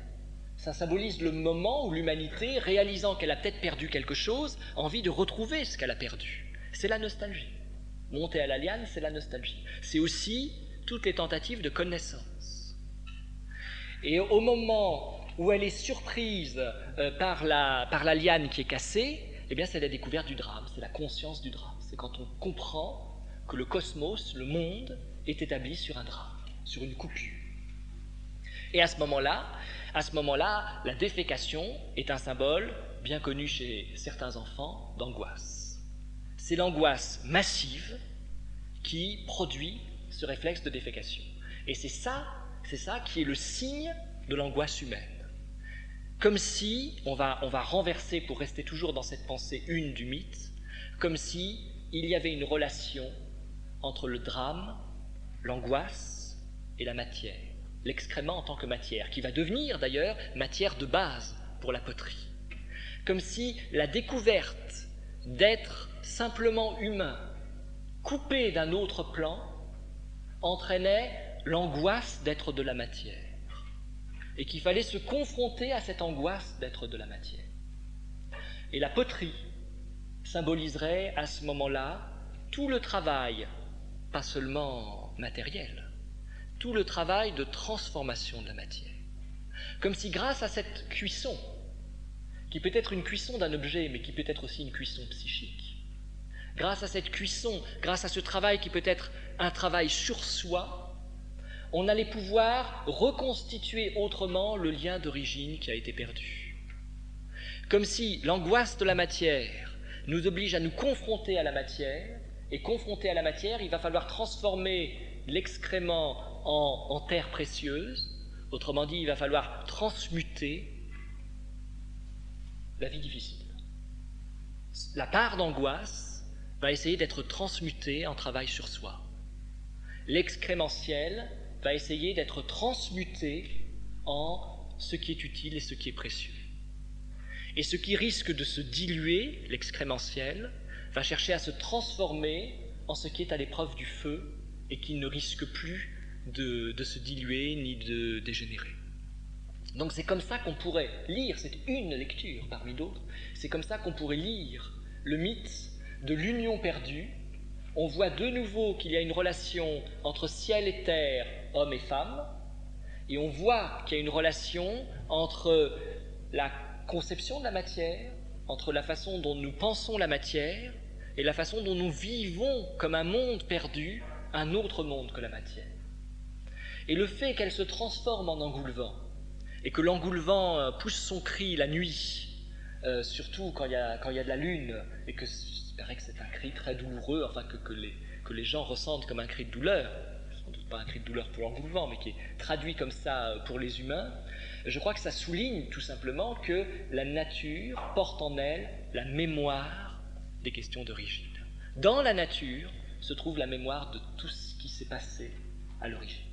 Ça symbolise le moment où l'humanité, réalisant qu'elle a peut-être perdu quelque chose, a envie de retrouver ce qu'elle a perdu. C'est la nostalgie. Monter à la liane, c'est la nostalgie. C'est aussi toutes les tentatives de connaissance. Et au moment où elle est surprise par la liane qui est cassée, eh bien c'est la découverte du drame, c'est la conscience du drame. C'est quand on comprend que le cosmos, le monde, est établi sur un drame, sur une coupure. Et à ce moment-là, la défécation est un symbole bien connu chez certains enfants d'angoisse. C'est l'angoisse massive qui produit ce réflexe de défécation. Et c'est ça qui est le signe de l'angoisse humaine. Comme si, on va renverser pour rester toujours dans cette pensée une du mythe, comme si il y avait une relation entre le drame, l'angoisse et la matière, l'excrément en tant que matière, qui va devenir d'ailleurs matière de base pour la poterie. Comme si la découverte d'être simplement humain, coupé d'un autre plan, entraînait l'angoisse d'être de la matière. Et qu'il fallait se confronter à cette angoisse d'être de la matière. Et la poterie symboliserait à ce moment-là tout le travail, pas seulement matériel, tout le travail de transformation de la matière. Comme si grâce à cette cuisson, qui peut être une cuisson d'un objet, mais qui peut être aussi une cuisson psychique, grâce à cette cuisson, grâce à ce travail qui peut être un travail sur soi, on allait pouvoir reconstituer autrement le lien d'origine qui a été perdu. Comme si l'angoisse de la matière nous oblige à nous confronter à la matière, et confronter à la matière, il va falloir transformer l'excrément en terre précieuse, autrement dit, il va falloir transmuter la vie difficile. La part d'angoisse va essayer d'être transmutée en travail sur soi. L'excrémentiel va essayer d'être transmuté en ce qui est utile et ce qui est précieux. Et ce qui risque de se diluer, l'excrémentiel, va chercher à se transformer en ce qui est à l'épreuve du feu et qui ne risque plus de se diluer ni de dégénérer. Donc c'est comme ça qu'on pourrait lire, c'est une lecture parmi d'autres, c'est comme ça qu'on pourrait lire le mythe de l'union perdue. On voit de nouveau qu'il y a une relation entre ciel et terre, homme et femme, et on voit qu'il y a une relation entre la conception de la matière, entre la façon dont nous pensons la matière et la façon dont nous vivons comme un monde perdu, un autre monde que la matière. Et le fait qu'elle se transforme en engoulevent, et que l'engoulevent pousse son cri la nuit, surtout quand il y a de la lune, et que il paraît que c'est un cri très douloureux, enfin que les gens ressentent comme un cri de douleur, sans doute pas un cri de douleur pour l'engoulevent, mais qui est traduit comme ça pour les humains, je crois que ça souligne tout simplement que la nature porte en elle la mémoire des questions d'origine. Dans la nature se trouve la mémoire de tout ce qui s'est passé à l'origine.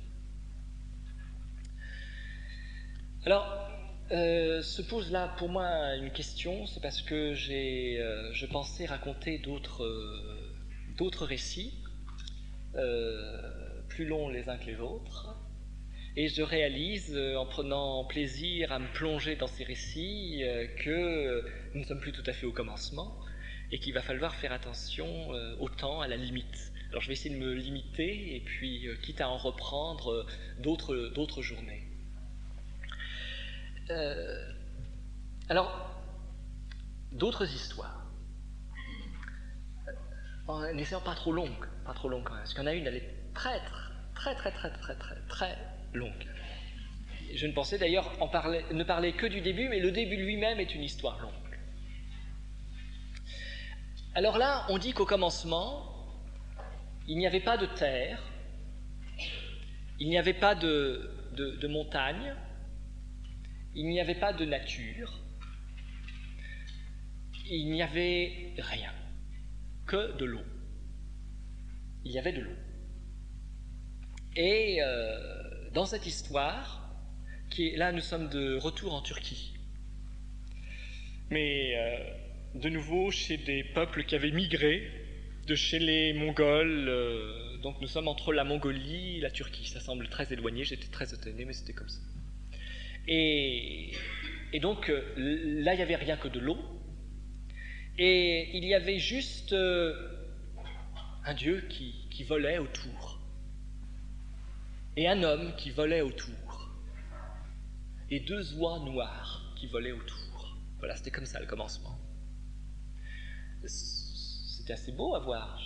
Alors, se pose là pour moi une question, c'est parce que je pensais raconter d'autres récits, plus longs les uns que les autres, et je réalise, en prenant plaisir à me plonger dans ces récits, que nous ne sommes plus tout à fait au commencement, et qu'il va falloir faire attention au temps, à la limite. Alors je vais essayer de me limiter, et puis quitte à en reprendre d'autres journées. Alors, d'autres histoires. En essayant pas trop longue quand même, parce qu'il y en a une, elle est très longue. Je ne pensais d'ailleurs ne parler que du début, mais le début lui-même est une histoire longue. Alors là, on dit qu'au commencement, il n'y avait pas de terre, il n'y avait pas de montagne, il n'y avait pas de nature, il n'y avait rien, que de l'eau. Il y avait de l'eau. Et dans cette histoire, là nous sommes de retour en Turquie, mais de nouveau chez des peuples qui avaient migré de chez les Mongols, donc nous sommes entre la Mongolie et la Turquie, ça semble très éloigné, j'étais très étonné, mais c'était comme ça. Et donc là il n'y avait rien que de l'eau, et il y avait juste un dieu qui volait autour, et un homme qui volait autour, et deux oies noires qui volaient autour. Voilà, c'était comme ça le commencement. C'était assez beau à voir.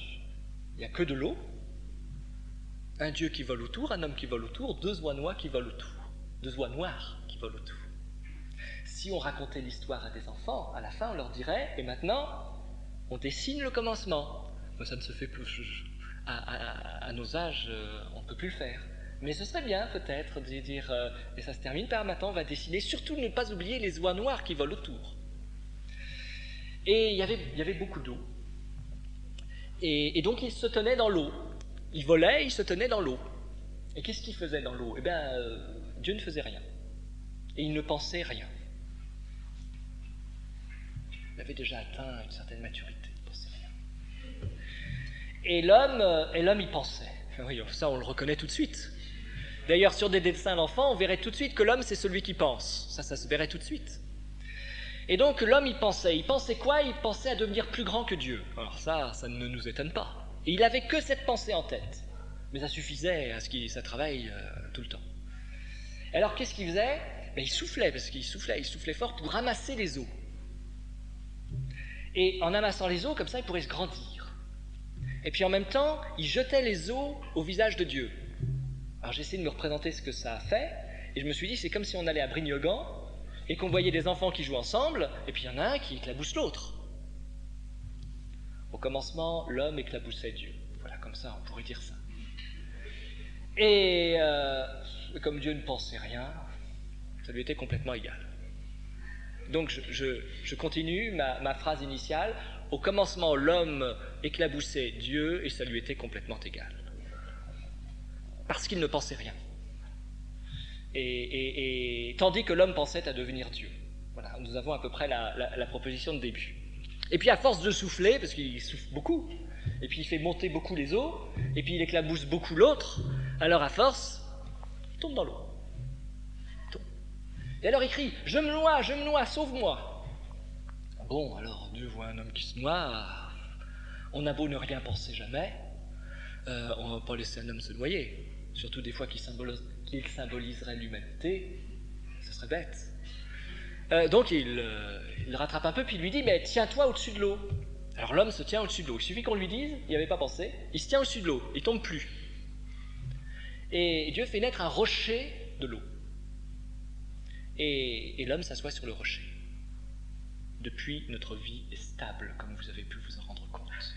Il n'y a que de l'eau, un dieu qui vole autour, un homme qui vole autour, deux oies noires qui volent autour. Deux oies noires qui volent autour. Si on racontait l'histoire à des enfants, à la fin on leur dirait, et maintenant, on dessine le commencement. Mais ça ne se fait plus. À nos âges, on ne peut plus le faire. Mais ce serait bien peut-être de dire, et ça se termine par maintenant, on va dessiner, surtout ne pas oublier les oies noires qui volent autour. Et il y avait beaucoup d'eau. Et donc il se tenait dans l'eau. Il volait, il se tenait dans l'eau. Et qu'est-ce qu'il faisait dans l'eau ? Eh bien, Dieu ne faisait rien. Et il ne pensait rien. Il avait déjà atteint une certaine maturité, il ne pensait rien. Et l'homme, il pensait. Oui, ça, on le reconnaît tout de suite. D'ailleurs, sur des dessins d'enfants, on verrait tout de suite que l'homme, c'est celui qui pense. Ça se verrait tout de suite. Et donc, l'homme, il pensait. Il pensait quoi ? Il pensait à devenir plus grand que Dieu. Alors ça ne nous étonne pas. Et il n'avait que cette pensée en tête. Mais ça suffisait à ce que ça travaille tout le temps. Alors, qu'est-ce qu'il faisait ? Il soufflait, parce qu'il soufflait fort pour ramasser les eaux. Et en amassant les eaux, comme ça, il pourrait se grandir. Et puis en même temps, il jetait les eaux au visage de Dieu. Alors j'ai essayé de me représenter ce que ça a fait, et je me suis dit, c'est comme si on allait à Brignogan, et qu'on voyait des enfants qui jouent ensemble, et puis il y en a un qui éclabousse l'autre. Au commencement, l'homme éclaboussait Dieu. Voilà, comme ça, on pourrait dire ça. Et comme Dieu ne pensait rien, ça lui était complètement égal. Donc je continue ma phrase initiale. Au commencement, l'homme éclaboussait Dieu, et ça lui était complètement égal. Parce qu'il ne pensait rien. Et tandis que l'homme pensait à devenir Dieu. Voilà, nous avons à peu près la proposition de début. Et puis à force de souffler, parce qu'il souffle beaucoup, et puis il fait monter beaucoup les eaux, et puis il éclabousse beaucoup l'autre, alors à force, il tombe dans l'eau. Et alors il crie, je me noie, sauve-moi. Bon, alors Dieu voit un homme qui se noie, on a beau ne rien penser jamais, on ne va pas laisser un homme se noyer. Surtout des fois qu'il symboliserait l'humanité, ce serait bête. Donc il le rattrape un peu, puis il lui dit, mais tiens-toi au-dessus de l'eau. Alors l'homme se tient au-dessus de l'eau. Il suffit qu'on lui dise, il n'y avait pas pensé, il se tient au-dessus de l'eau, il ne tombe plus. Et Dieu fait naître un rocher de l'eau. Et l'homme s'assoit sur le rocher. Depuis, notre vie est stable, comme vous avez pu vous en rendre compte.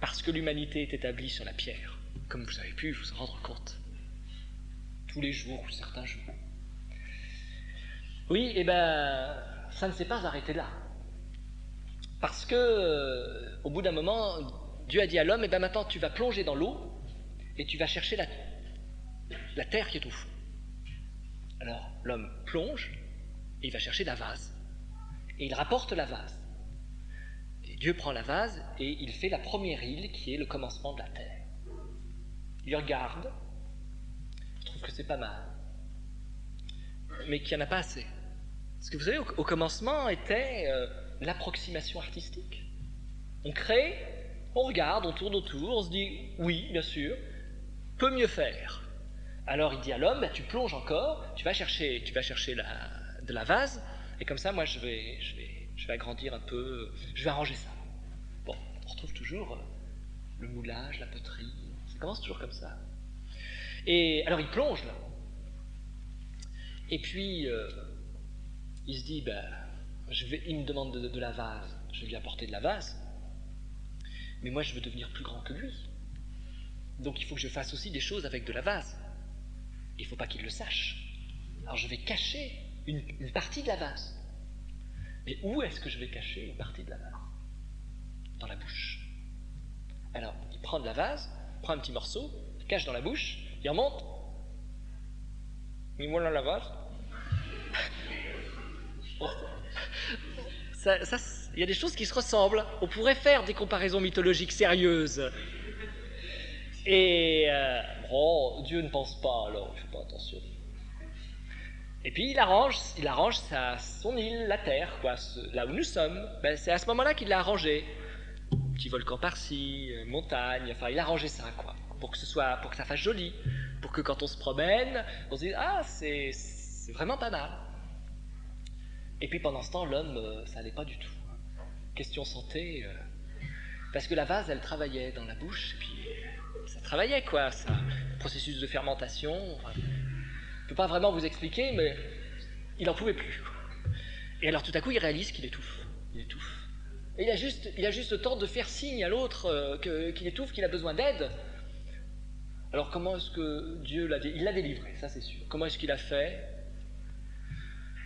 Parce que l'humanité est établie sur la pierre, comme vous avez pu vous en rendre compte. Tous les jours ou certains jours. Oui, ça ne s'est pas arrêté là. Parce que, au bout d'un moment, Dieu a dit à l'homme, maintenant tu vas plonger dans l'eau et tu vas chercher la terre qui est au fond. Alors l'homme plonge et il va chercher la vase. Et il rapporte la vase. Et Dieu prend la vase et il fait la première île qui est le commencement de la terre. Il regarde, il trouve que c'est pas mal, mais qu'il n'y en a pas assez. Parce que vous savez, au commencement était l'approximation artistique. On crée, on regarde, on tourne autour, on se dit, oui, bien sûr, peut mieux faire. Alors il dit à l'homme, tu plonges encore, tu vas chercher de la vase, et comme ça, moi, je vais agrandir un peu, je vais arranger ça. Bon, on retrouve toujours le moulage, la poterie, ça commence toujours comme ça. Et alors il plonge là. Et puis, il se dit, il me demande de la vase, je vais lui apporter de la vase, mais moi je veux devenir plus grand que lui. Donc il faut que je fasse aussi des choses avec de la vase. Il ne faut pas qu'il le sache. Alors je vais cacher une partie de la vase. Mais où est-ce que je vais cacher une partie de la vase? Dans la bouche. Alors, il prend de la vase, prend un petit morceau, il cache dans la bouche, il remonte. Mais voilà la vase. Il y a des choses qui se ressemblent. On pourrait faire des comparaisons mythologiques sérieuses. Et Dieu ne pense pas, alors il ne faut pas attention. Et puis il arrange son île, la terre, quoi, là où nous sommes. C'est à ce moment-là qu'il l'a arrangé. Petit volcan par-ci, montagne, enfin il a arrangé ça, quoi, pour que ça fasse joli, pour que quand on se promène, on se dise c'est vraiment pas mal. Et puis pendant ce temps, l'homme, ça n'allait pas du tout. Question santé, parce que la vase, elle travaillait dans la bouche, et puis ça travaillait, quoi, ça, processus de fermentation. Je ne peux pas vraiment vous expliquer, mais il n'en pouvait plus, quoi. Et alors tout à coup, il réalise qu'il étouffe. Il étouffe. Et il a juste le temps de faire signe à l'autre qu'il étouffe, qu'il a besoin d'aide. Alors comment est-ce que Dieu il l'a délivré, ça c'est sûr. Comment est-ce qu'il a fait?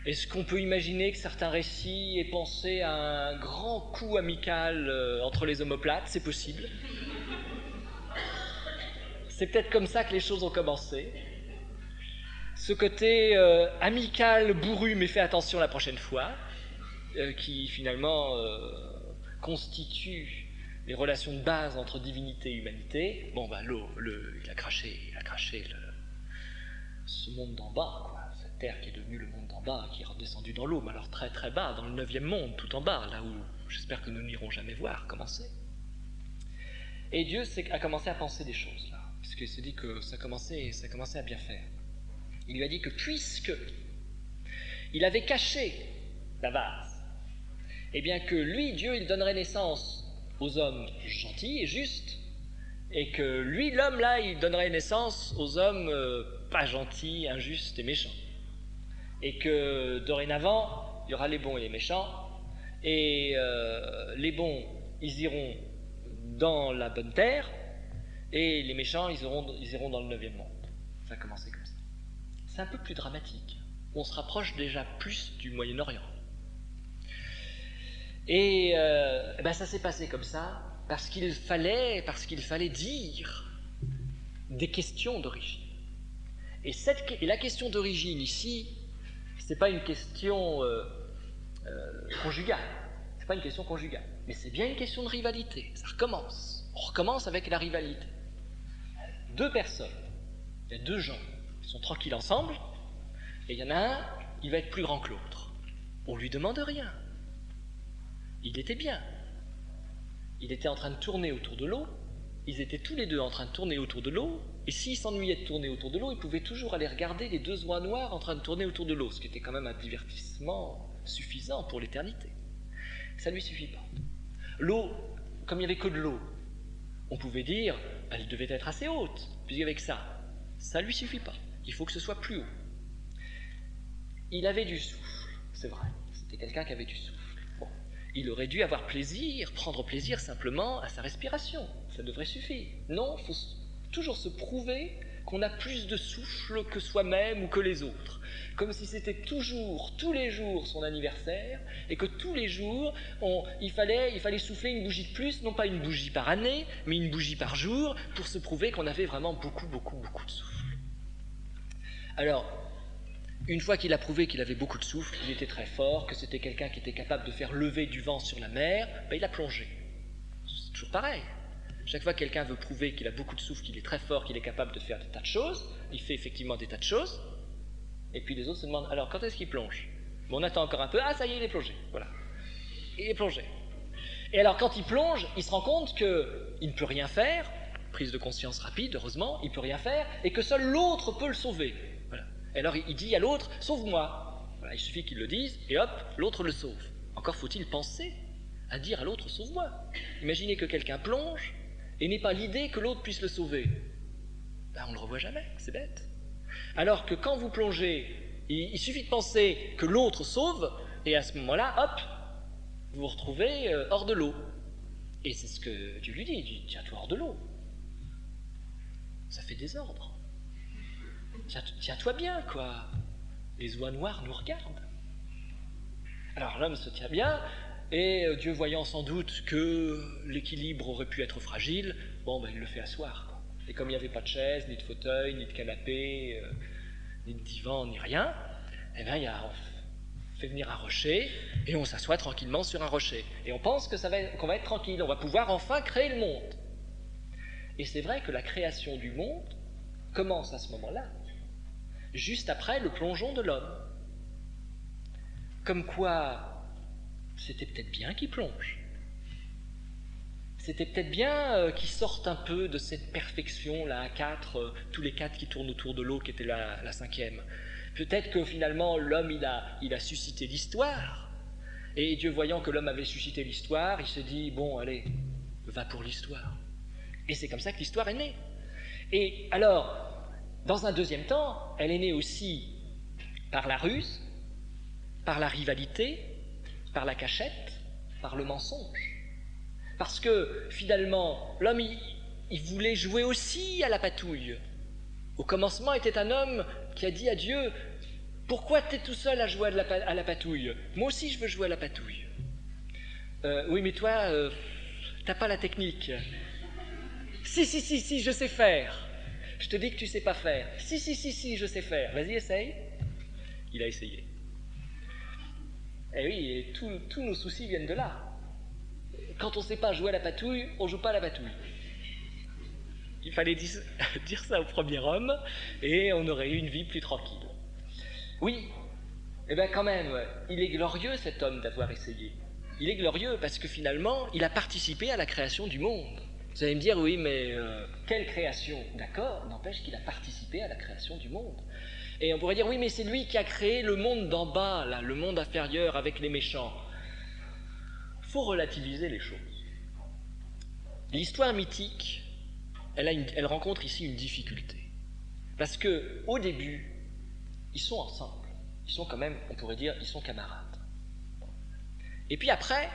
Est-ce qu'on peut imaginer que certains récits aient pensé à un grand coup amical entre les omoplates? C'est possible. C'est peut-être comme ça que les choses ont commencé. Ce côté amical, bourru, mais fais attention la prochaine fois, qui finalement constitue les relations de base entre divinité et humanité. Bon, l'eau, il a craché ce monde d'en bas, quoi. Cette terre qui est devenue le monde d'en bas, qui est redescendue dans l'eau, mais alors très très bas, dans le 9e monde, tout en bas, là où j'espère que nous n'irons jamais voir comment c'est. Et Dieu a commencé à penser des choses, là, parce qu'il s'est dit que ça commençait à bien faire. Il lui a dit que puisque il avait caché la vase, eh bien que lui, Dieu, il donnerait naissance aux hommes gentils et justes, et que lui, l'homme, là, il donnerait naissance aux hommes pas gentils, injustes et méchants. Et que dorénavant, il y aura les bons et les méchants, et les bons, ils iront dans la bonne terre, et les méchants, ils iront dans le 9e monde. Ça a commencé comme ça. C'est un peu plus dramatique. On se rapproche déjà plus du Moyen-Orient. Et ça s'est passé comme ça parce qu'il fallait dire des questions d'origine. Et la question d'origine ici, c'est pas une question conjugale. C'est pas une question conjugale, mais c'est bien une question de rivalité. Ça recommence. On recommence avec la rivalité. Deux personnes, il y a deux gens qui sont tranquilles ensemble, et il y en a un, il va être plus grand que l'autre. On lui demande rien. Il était bien. Il était en train de tourner autour de l'eau. Ils étaient tous les deux en train de tourner autour de l'eau. Et s'ils s'ennuyaient de tourner autour de l'eau, ils pouvaient toujours aller regarder les deux oies noires en train de tourner autour de l'eau, ce qui était quand même un divertissement suffisant pour l'éternité. Ça ne lui suffit pas. L'eau, comme il n'y avait que de l'eau, on pouvait dire, elle devait être assez haute, puisqu'avec ça ne lui suffit pas. Il faut que ce soit plus haut. Il avait du souffle, c'est vrai. C'était quelqu'un qui avait du souffle. Il aurait dû avoir prendre plaisir simplement à sa respiration. Ça devrait suffire. Non, il faut toujours se prouver qu'on a plus de souffle que soi-même ou que les autres. Comme si c'était toujours, tous les jours, son anniversaire, et que tous les jours, il fallait souffler une bougie de plus, non pas une bougie par année, mais une bougie par jour, pour se prouver qu'on avait vraiment beaucoup, beaucoup, beaucoup de souffle. Alors, une fois qu'il a prouvé qu'il avait beaucoup de souffle, qu'il était très fort, que c'était quelqu'un qui était capable de faire lever du vent sur la mer, il a plongé. C'est toujours pareil. Chaque fois que quelqu'un veut prouver qu'il a beaucoup de souffle, qu'il est très fort, qu'il est capable de faire des tas de choses, il fait effectivement des tas de choses, et puis les autres se demandent, alors quand est-ce qu'il plonge? Bon, on attend encore un peu, ça y est, il est plongé, voilà. il est plongé. Et alors quand il plonge, il se rend compte qu'il ne peut rien faire, prise de conscience rapide, heureusement, il ne peut rien faire, et que seul l'autre peut le sauver. Voilà. Et alors il dit à l'autre, sauve-moi. Voilà, il suffit qu'il le dise, et hop, l'autre le sauve. Encore faut-il penser à dire à l'autre, sauve-moi. Imaginez que quelqu'un plonge, et n'ait pas l'idée que l'autre puisse le sauver. Ben, on ne le revoit jamais, c'est bête. Alors que quand vous plongez, il suffit de penser que l'autre sauve, et à ce moment-là, hop, vous vous retrouvez hors de l'eau. Et c'est ce que Dieu lui dit, il dit, tiens-toi hors de l'eau. Ça fait désordre. Tiens-toi bien, quoi. Les oies noires nous regardent. Alors l'homme se tient bien, et Dieu voyant sans doute que l'équilibre aurait pu être fragile, bon, ben il le fait asseoir, quoi. Et comme il n'y avait pas de chaise, ni de fauteuil, ni de canapé, ni de divan, ni rien, eh bien, on fait venir un rocher, et on s'assoit tranquillement sur un rocher. Et on pense qu'on va être tranquille, on va pouvoir enfin créer le monde. Et c'est vrai que la création du monde commence à ce moment-là, juste après le plongeon de l'homme. Comme quoi, c'était peut-être bien qu'il plonge. C'était peut-être bien qu'il sorte un peu de cette perfection-là, à quatre, tous les quatre qui tournent autour de l'eau, qui était la cinquième. Peut-être que finalement, l'homme, il a suscité l'histoire. Et Dieu voyant que l'homme avait suscité l'histoire, il s'est dit, bon, allez, va pour l'histoire. Et c'est comme ça que l'histoire est née. Et alors, dans un deuxième temps, elle est née aussi par la ruse, par la rivalité, par la cachette, par le mensonge. Parce que, finalement, l'homme, il voulait jouer aussi à la patouille. Au commencement était un homme qui a dit à Dieu, « Pourquoi t'es tout seul à jouer à la patouille? Moi aussi, je veux jouer à la patouille. Oui, mais toi, t'as pas la technique. Si, je sais faire. Je te dis que tu sais pas faire. Si, je sais faire. Vas-y, essaye. » Il a essayé. Eh oui, et tous nos soucis viennent de là. Quand on ne sait pas jouer à la patouille, on ne joue pas à la patouille. Il fallait dire ça au premier homme, et on aurait eu une vie plus tranquille. Oui, eh bien quand même, il est glorieux cet homme d'avoir essayé. Il est glorieux parce que finalement, il a participé à la création du monde. Vous allez me dire, oui, mais quelle création? D'accord, n'empêche qu'il a participé à la création du monde. Et on pourrait dire, oui, mais c'est lui qui a créé le monde d'en bas, là, le monde inférieur avec les méchants. Il faut relativiser les choses. L'histoire mythique, elle rencontre ici une difficulté. Parce qu'au début, ils sont ensemble. Ils sont quand même, on pourrait dire, ils sont camarades. Et puis après,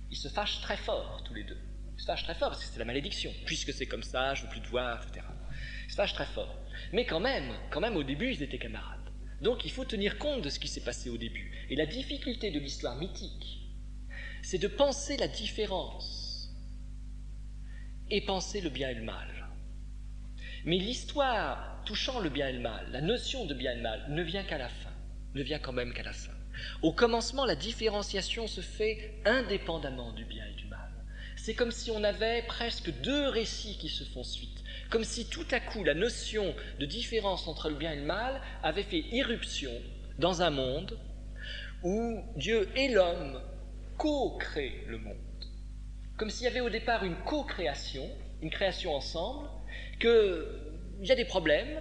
ils se fâchent très fort, tous les deux. Ils se fâchent très fort parce que c'est la malédiction. Puisque c'est comme ça, je ne veux plus te voir, etc. Ils se fâchent très fort. Mais quand même, au début, ils étaient camarades. Donc il faut tenir compte de ce qui s'est passé au début. Et la difficulté de l'histoire mythique, c'est de penser la différence et penser le bien et le mal. Mais l'histoire touchant le bien et le mal, la notion de bien et de mal, ne vient qu'à la fin, ne vient quand même qu'à la fin. Au commencement, la différenciation se fait indépendamment du bien et du mal. C'est comme si on avait presque deux récits qui se font suite, comme si tout à coup la notion de différence entre le bien et le mal avait fait irruption dans un monde où Dieu et l'homme co-créent le monde. Comme s'il y avait au départ une co-création, une création ensemble, qu'il y a des problèmes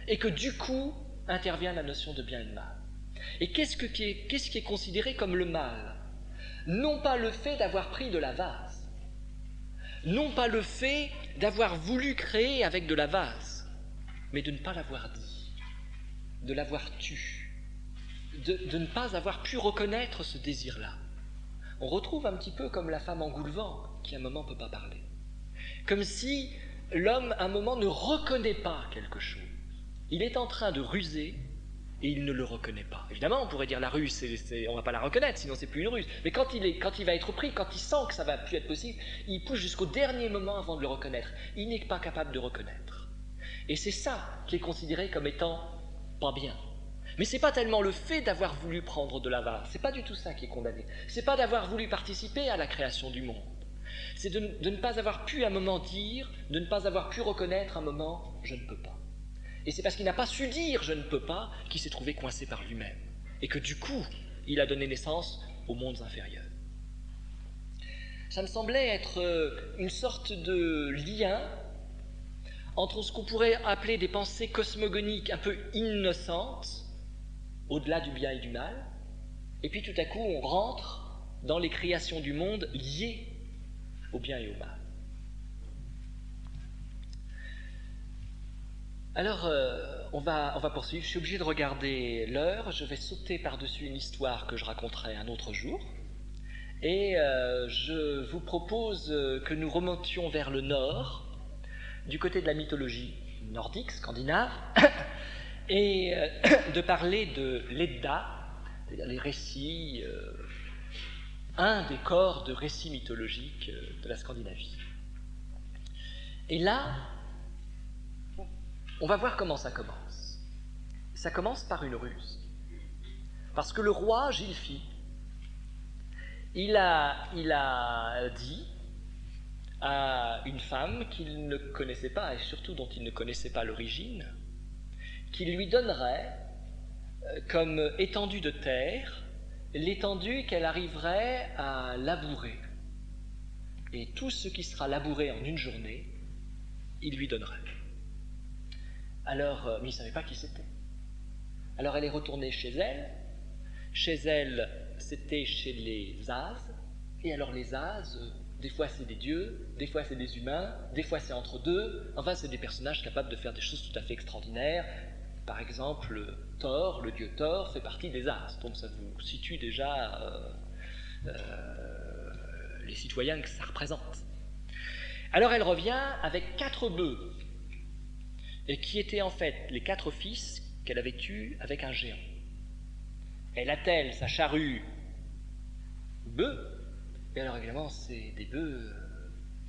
et que du coup intervient la notion de bien et de mal. Et qu'est-ce qui est considéré comme le mal? Non pas le fait d'avoir pris de la vase, non pas le fait d'avoir voulu créer avec de la vase, mais de ne pas l'avoir dit, de l'avoir tu, de ne pas avoir pu reconnaître ce désir-là. On retrouve un petit peu comme la femme engoulevente qui à un moment ne peut pas parler. Comme si l'homme à un moment ne reconnaît pas quelque chose. Il est en train de ruser et il ne le reconnaît pas. Évidemment, on pourrait dire la ruse, on ne va pas la reconnaître, sinon c'est plus une ruse. Mais quand il va être pris, quand il sent que ça ne va plus être possible, il pousse jusqu'au dernier moment avant de le reconnaître. Il n'est pas capable de reconnaître. Et c'est ça qui est considéré comme étant pas bien. Mais ce n'est pas tellement le fait d'avoir voulu prendre de la vase, ce n'est pas du tout ça qui est condamné. Ce n'est pas d'avoir voulu participer à la création du monde. C'est de ne pas avoir pu un moment dire, de ne pas avoir pu reconnaître un moment « je ne peux pas ». Et c'est parce qu'il n'a pas su dire « je ne peux pas » qu'il s'est trouvé coincé par lui-même. Et que du coup, il a donné naissance aux mondes inférieurs. Ça me semblait être une sorte de lien entre ce qu'on pourrait appeler des pensées cosmogoniques un peu innocentes, au-delà du bien et du mal, et puis tout à coup on rentre dans les créations du monde liées au bien et au mal. Alors, on va poursuivre. Je suis obligé de regarder l'heure. Je vais sauter par-dessus une histoire que je raconterai un autre jour. Et je vous propose que nous remontions vers le nord, du côté de la mythologie nordique, scandinave, et de parler de l'Edda, c'est-à-dire les récits, un des corps de récits mythologiques de la Scandinavie. Et là, on va voir comment ça commence. Ça commence par une ruse. Parce que le roi Gylfi, il a dit à une femme qu'il ne connaissait pas, et surtout dont il ne connaissait pas l'origine, qu'il lui donnerait comme étendue de terre l'étendue qu'elle arriverait à labourer. Et tout ce qui sera labouré en une journée, il lui donnerait. Alors, mais il ne savait pas qui c'était. Alors elle est retournée chez elle. Chez elle, c'était chez les Ases. Et alors les Ases, des fois c'est des dieux, des fois c'est des humains, des fois c'est entre deux. Enfin, c'est des personnages capables de faire des choses tout à fait extraordinaires. Par exemple, Thor, le dieu Thor, fait partie des Ases. Donc ça vous situe déjà les citoyens que ça représente. Alors elle revient avec 4 bœufs, et qui étaient en fait les 4 fils qu'elle avait eus avec un géant. Elle attelle sa charrue bœufs, et alors évidemment c'est des bœufs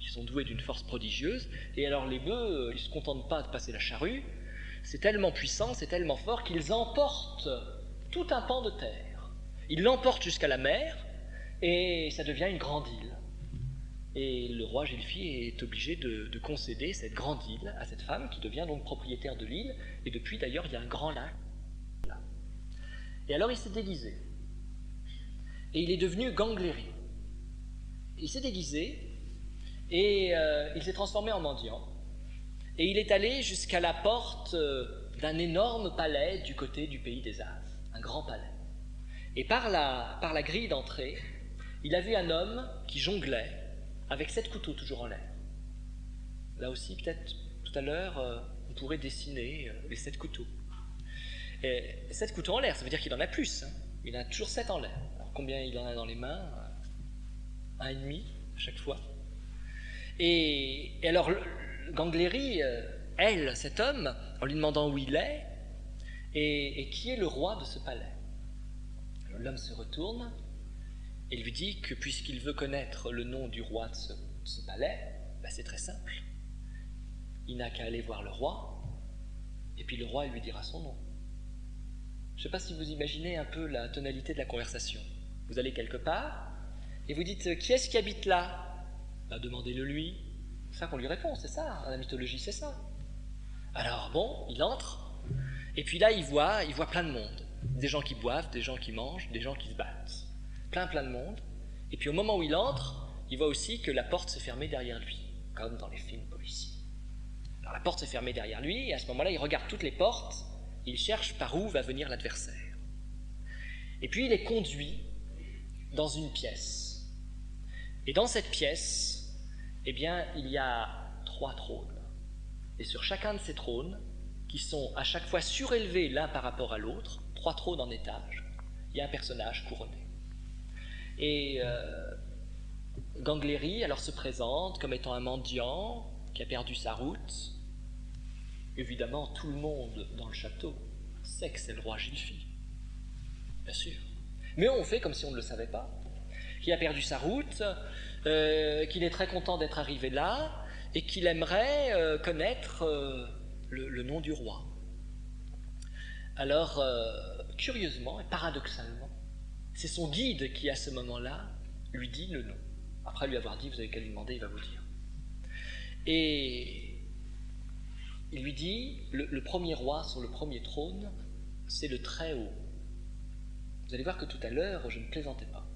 qui sont doués d'une force prodigieuse, et alors les bœufs, ils ne se contentent pas de passer la charrue, c'est tellement puissant, c'est tellement fort qu'ils emportent tout un pan de terre. Ils l'emportent jusqu'à la mer, et ça devient une grande île. Et le roi Gylfi est obligé de concéder cette grande île à cette femme qui devient donc propriétaire de l'île, et depuis d'ailleurs il y a un grand lac là. Et alors il s'est déguisé, et il est devenu Gangleri. Il s'est déguisé, et il s'est transformé en mendiant, et il est allé jusqu'à la porte d'un énorme palais du côté du pays des Ases, un grand palais. Et par la grille d'entrée, il a vu un homme qui jonglait avec 7 couteaux toujours en l'air. Là aussi, peut-être, tout à l'heure, on pourrait dessiner les 7 couteaux. Et 7 couteaux en l'air, ça veut dire qu'il en a plus. Hein. Il en a toujours 7 en l'air. Alors, combien il en a dans les mains? 1,5 à chaque fois. Et alors, Gangleri, elle, cet homme, en lui demandant où il est, et qui est le roi de ce palais. Alors, l'homme se retourne et lui dit que puisqu'il veut connaître le nom du roi de ce palais, ben c'est très simple. Il n'a qu'à aller voir le roi, et puis le roi il lui dira son nom. Je ne sais pas si vous imaginez un peu la tonalité de la conversation. Vous allez quelque part, et vous dites « Qui est-ce qui habite là ?» Ben, demandez-le lui. C'est ça qu'on lui répond, c'est ça, la mythologie c'est ça. Alors bon, il entre, et puis là il voit plein de monde. Des gens qui boivent, des gens qui mangent, des gens qui se battent. Plein de monde, et puis au moment où il entre, il voit aussi que la porte s'est fermée derrière lui, comme dans les films policiers. Alors la porte s'est fermée derrière lui, et à ce moment-là, il regarde toutes les portes, il cherche par où va venir l'adversaire. Et puis il est conduit dans une pièce. Et dans cette pièce, eh bien, il y a 3 trônes. Et sur chacun de ces trônes, qui sont à chaque fois surélevés l'un par rapport à l'autre, 3 trônes en étage, il y a un personnage couronné. Et Gangleri alors se présente comme étant un mendiant qui a perdu sa route. Évidemment, tout le monde dans le château sait que c'est le roi Gylfi, bien sûr. Mais on fait comme si on ne le savait pas, qu'il a perdu sa route, qu'il est très content d'être arrivé là, et qu'il aimerait connaître le nom du roi. Alors, curieusement et paradoxalement, c'est son guide qui, à ce moment-là, lui dit le nom. Après lui avoir dit, vous avez qu'à lui demander, il va vous dire. Et il lui dit, le premier roi sur le premier trône, c'est le Très-Haut. Vous allez voir que tout à l'heure, je ne plaisantais pas.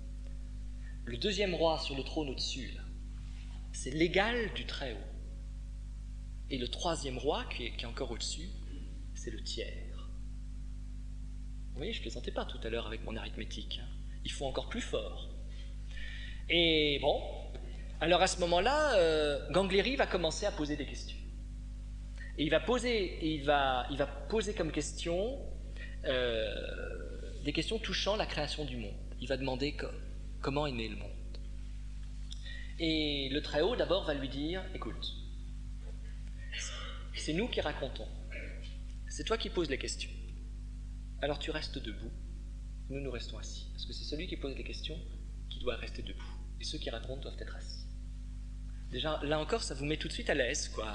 le deuxième roi sur le trône au-dessus, c'est l'égal du Très-Haut. Et le troisième roi, qui est encore au-dessus, c'est le tiers. Vous voyez, je ne plaisantais pas tout à l'heure avec mon arithmétique. Il faut encore plus fort. Et bon, alors à ce moment-là, Gangleri va commencer à poser des questions. Et il va poser comme question des questions touchant la création du monde. Il va demander comment est né le monde. Et le Très-Haut, d'abord, va lui dire, écoute, c'est nous qui racontons. C'est toi qui poses les questions. Alors tu restes debout, nous restons assis. Parce que c'est celui qui pose les questions qui doit rester debout. Et ceux qui racontent doivent être assis. Déjà, là encore, ça vous met tout de suite à l'aise, quoi.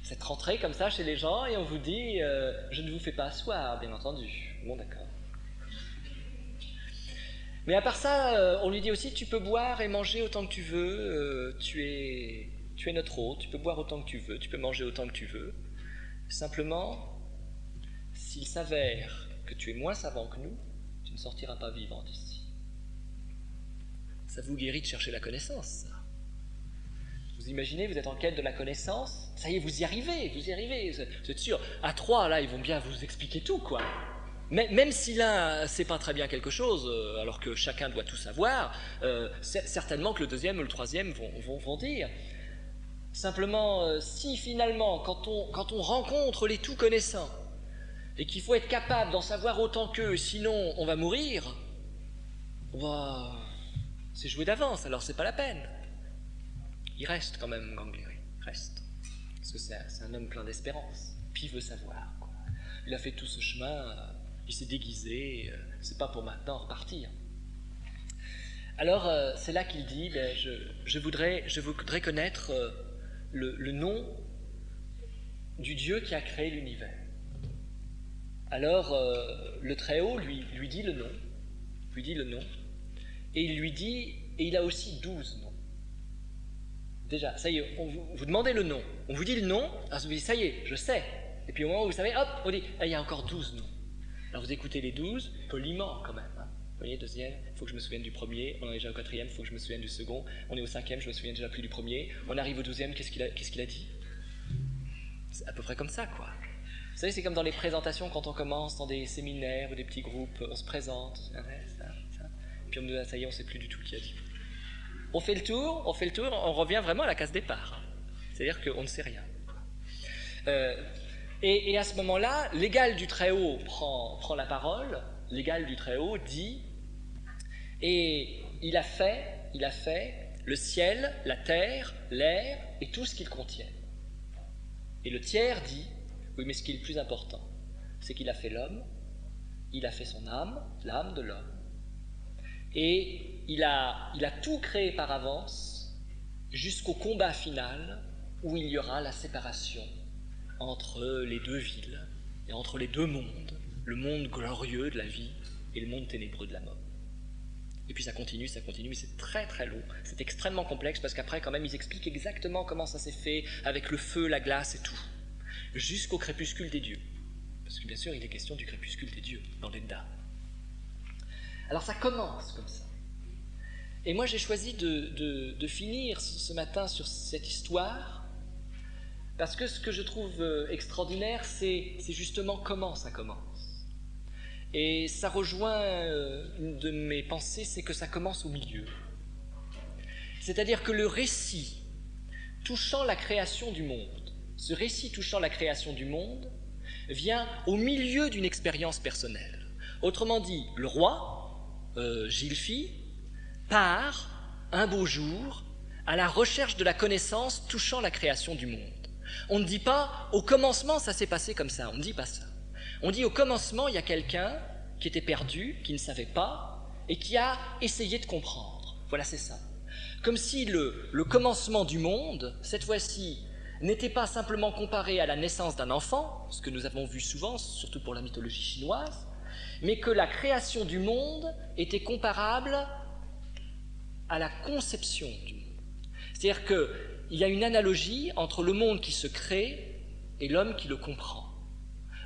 Cette rentrée comme ça chez les gens et on vous dit je ne vous fais pas asseoir, bien entendu. Bon, d'accord. Mais à part ça, on lui dit aussi tu peux boire et manger autant que tu veux, tu es notre hôte, tu peux boire autant que tu veux, tu peux manger autant que tu veux. Simplement, s'il s'avère que tu es moins savant que nous, tu ne sortiras pas vivant d'ici. Ça vous guérit de chercher la connaissance, ça. Vous imaginez, vous êtes en quête de la connaissance, ça y est, vous y arrivez, vous êtes sûr. À 3, là, ils vont bien vous expliquer tout, quoi. Même si l'un ne sait pas très bien quelque chose, alors que chacun doit tout savoir, certainement que le deuxième ou le troisième vont dire. Simplement, si finalement, quand on rencontre les tout-connaissants, et qu'il faut être capable d'en savoir autant qu'eux, sinon on va mourir, c'est joué d'avance, alors c'est pas la peine. Il reste quand même, Gangleri, reste. Parce que c'est un homme plein d'espérance. Puis il veut savoir, quoi. Il a fait tout ce chemin, il s'est déguisé, c'est pas pour maintenant repartir. Alors, c'est là qu'il dit, je voudrais connaître le nom du Dieu qui a créé l'univers. Alors, le Très-Haut lui dit le nom, et il lui dit, et il a aussi 12 noms. Déjà, ça y est, vous demandez le nom, on vous dit le nom, alors vous dites, ça y est, je sais. Et puis au moment où vous savez, hop, on dit, il y a encore 12 noms. Alors vous écoutez les 12, poliment quand même. Hein. Vous voyez, deuxième, il faut que je me souvienne du premier, on en est déjà au quatrième, il faut que je me souvienne du second, on est au cinquième, je me souviens déjà plus du premier, on arrive au 12e, qu'est-ce qu'il a dit? C'est à peu près comme ça, quoi. Vous savez, c'est comme dans les présentations quand on commence dans des séminaires ou des petits groupes, on se présente, ça. Puis on me dit, ça y est, on ne sait plus du tout qui a dit. On fait le tour, on revient vraiment à la case départ. C'est-à-dire qu'on ne sait rien. Et à ce moment-là, l'égal du Très-Haut prend la parole, l'égal du Très-Haut dit, et il a fait le ciel, la terre, l'air et tout ce qu'il contient. Et le tiers dit, oui, mais ce qui est le plus important, c'est qu'il a fait l'homme, il a fait son âme, l'âme de l'homme, et il a tout créé par avance jusqu'au combat final où il y aura la séparation entre les deux villes et entre les deux mondes, le monde glorieux de la vie et le monde ténébreux de la mort. Et puis ça continue, mais c'est très très long, c'est extrêmement complexe parce qu'après quand même ils expliquent exactement comment ça s'est fait avec le feu, la glace et tout, jusqu'au crépuscule des dieux. Parce que bien sûr il est question du crépuscule des dieux dans l'Edda. Alors ça commence comme ça. Et moi j'ai choisi de finir ce matin sur cette histoire parce que ce que je trouve extraordinaire, c'est justement comment ça commence. Et ça rejoint une de mes pensées, c'est que ça commence au milieu. C'est-à-dire que le récit touchant la création du monde, ce récit touchant la création du monde, vient au milieu d'une expérience personnelle. Autrement dit, le roi, Gylfi, part un beau jour à la recherche de la connaissance touchant la création du monde. On ne dit pas au commencement ça s'est passé comme ça, on ne dit pas ça. On dit au commencement il y a quelqu'un qui était perdu, qui ne savait pas et qui a essayé de comprendre. Voilà, c'est ça. Comme si le commencement du monde, cette fois-ci, n'était pas simplement comparé à la naissance d'un enfant, ce que nous avons vu souvent, surtout pour la mythologie chinoise, mais que la création du monde était comparable à la conception du monde. C'est-à-dire qu'il y a une analogie entre le monde qui se crée et l'homme qui le comprend.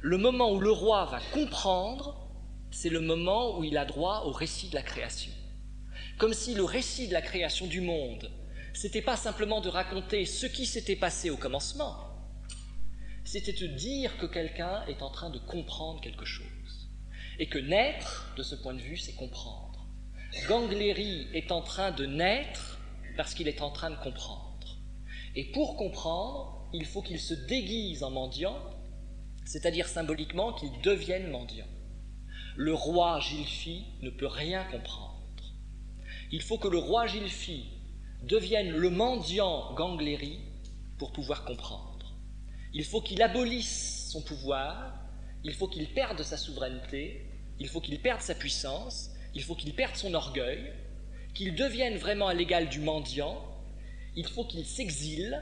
Le moment où le roi va comprendre, c'est le moment où il a droit au récit de la création. Comme si le récit de la création du monde, c'était pas simplement de raconter ce qui s'était passé au commencement, c'était de dire que quelqu'un est en train de comprendre quelque chose. Et que naître, de ce point de vue, c'est comprendre. Gangleri est en train de naître parce qu'il est en train de comprendre. Et pour comprendre, il faut qu'il se déguise en mendiant, c'est-à-dire symboliquement qu'il devienne mendiant. Le roi Gylfi ne peut rien comprendre. Il faut que le roi Gylfi devienne le mendiant Gangleri pour pouvoir comprendre. Il faut qu'il abolisse son pouvoir, il faut qu'il perde sa souveraineté, il faut qu'il perde sa puissance, il faut qu'il perde son orgueil, qu'il devienne vraiment à l'égal du mendiant, il faut qu'il s'exile,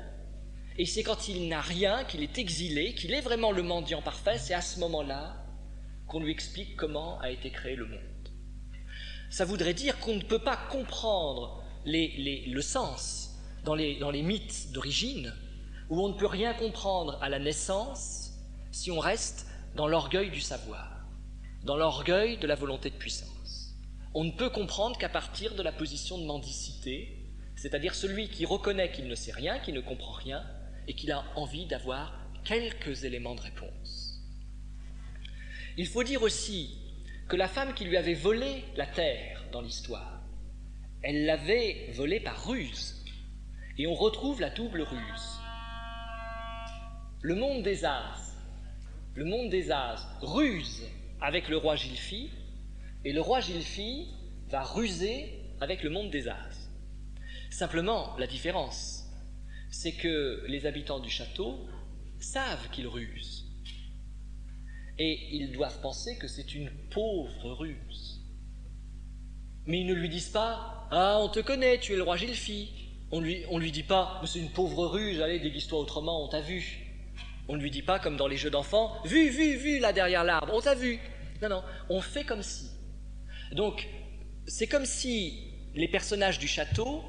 et c'est quand il n'a rien, qu'il est exilé, qu'il est vraiment le mendiant parfait, c'est à ce moment-là qu'on lui explique comment a été créé le monde. Ça voudrait dire qu'on ne peut pas comprendre le sens dans les mythes d'origine, où on ne peut rien comprendre à la naissance si on reste dans l'orgueil du savoir, dans l'orgueil de la volonté de puissance. On ne peut comprendre qu'à partir de la position de mendicité, c'est-à-dire celui qui reconnaît qu'il ne sait rien, qu'il ne comprend rien, et qu'il a envie d'avoir quelques éléments de réponse. Il faut dire aussi que la femme qui lui avait volé la terre dans l'histoire, elle l'avait volée par ruse. Et on retrouve la double ruse. Le monde des As ruse avec le roi Gylfi, et le roi Gylfi va ruser avec le monde des As. Simplement, la différence, c'est que les habitants du château savent qu'ils rusent. Et ils doivent penser que c'est une pauvre ruse. Mais ils ne lui disent pas « Ah, on te connaît, tu es le roi Gylfi ». On lui dit pas « C'est une pauvre ruse, allez, déguise-toi autrement, on t'a vu ». On ne lui dit pas, comme dans les jeux d'enfants « Vu, là derrière l'arbre, on t'a vu ». Non, on fait comme si. Donc, c'est comme si les personnages du château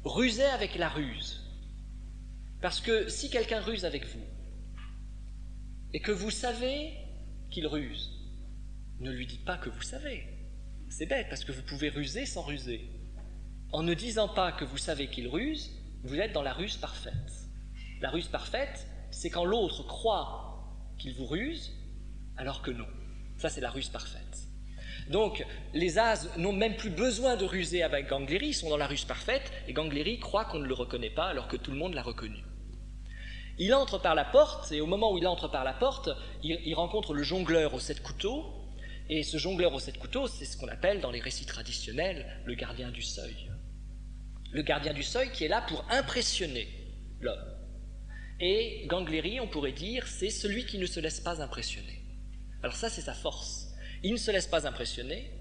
rusaient avec la ruse. Parce que si quelqu'un ruse avec vous, et que vous savez qu'il ruse, ne lui dites pas que vous savez. C'est bête, parce que vous pouvez ruser sans ruser. En ne disant pas que vous savez qu'il ruse, vous êtes dans la ruse parfaite. La ruse parfaite, c'est quand l'autre croit qu'il vous ruse, alors que non. Ça, c'est la ruse parfaite. Donc, les As n'ont même plus besoin de ruser avec Gangleri, ils sont dans la ruse parfaite, et Gangleri croit qu'on ne le reconnaît pas, alors que tout le monde l'a reconnu. Il entre par la porte, et au moment où il entre par la porte, il rencontre le jongleur aux 7 couteaux, et ce jongleur aux 7 couteaux, c'est ce qu'on appelle dans les récits traditionnels le gardien du seuil. Le gardien du seuil qui est là pour impressionner l'homme. Et Gangleri, on pourrait dire, c'est celui qui ne se laisse pas impressionner. Alors ça, c'est sa force. Il ne se laisse pas impressionner,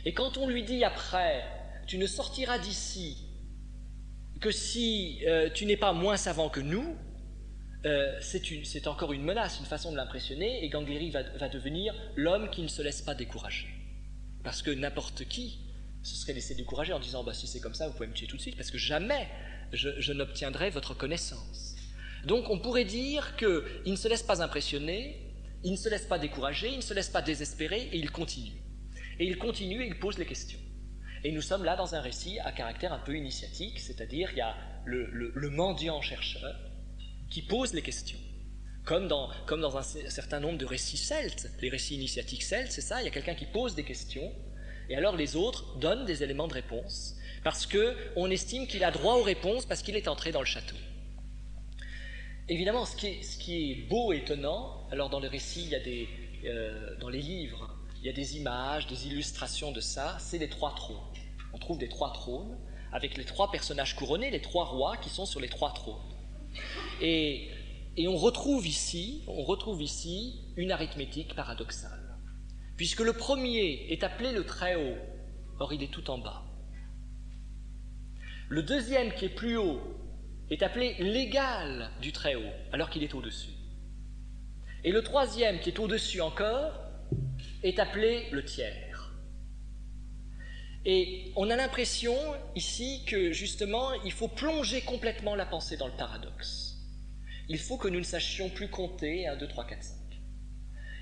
et quand on lui dit après « tu ne sortiras d'ici que si tu n'es pas moins savant que nous », c'est encore une menace, une façon de l'impressionner, et Gangleri va devenir l'homme qui ne se laisse pas décourager. Parce que n'importe qui se serait laissé décourager en disant « si c'est comme ça, vous pouvez me tuer tout de suite, parce que jamais je n'obtiendrai votre connaissance ». Donc on pourrait dire qu'il ne se laisse pas impressionner, il ne se laisse pas décourager, il ne se laisse pas désespérer, et il continue. Et il continue et il pose les questions. Et nous sommes là dans un récit à caractère un peu initiatique, c'est-à-dire il y a le mendiant chercheur qui pose les questions. Comme dans un certain nombre de récits celtes, les récits initiatiques celtes, c'est ça, il y a quelqu'un qui pose des questions, et alors les autres donnent des éléments de réponse, parce qu'on estime qu'il a droit aux réponses parce qu'il est entré dans le château. Évidemment, ce qui est beau et étonnant, alors dans les récits, dans les livres, il y a des images, des illustrations de ça, c'est les 3 trônes. On trouve des 3 trônes, avec les 3 personnages couronnés, les 3 rois qui sont sur les 3 trônes. Et on retrouve ici une arithmétique paradoxale. Puisque le premier est appelé le Très-Haut, or il est tout en bas. Le deuxième, qui est plus haut, est appelé l'égal du Très-Haut, alors qu'il est au-dessus. Et le troisième, qui est au-dessus encore, est appelé le tiers. Et on a l'impression ici que justement, il faut plonger complètement la pensée dans le paradoxe. Il faut que nous ne sachions plus compter 1, 2, 3, 4, 5.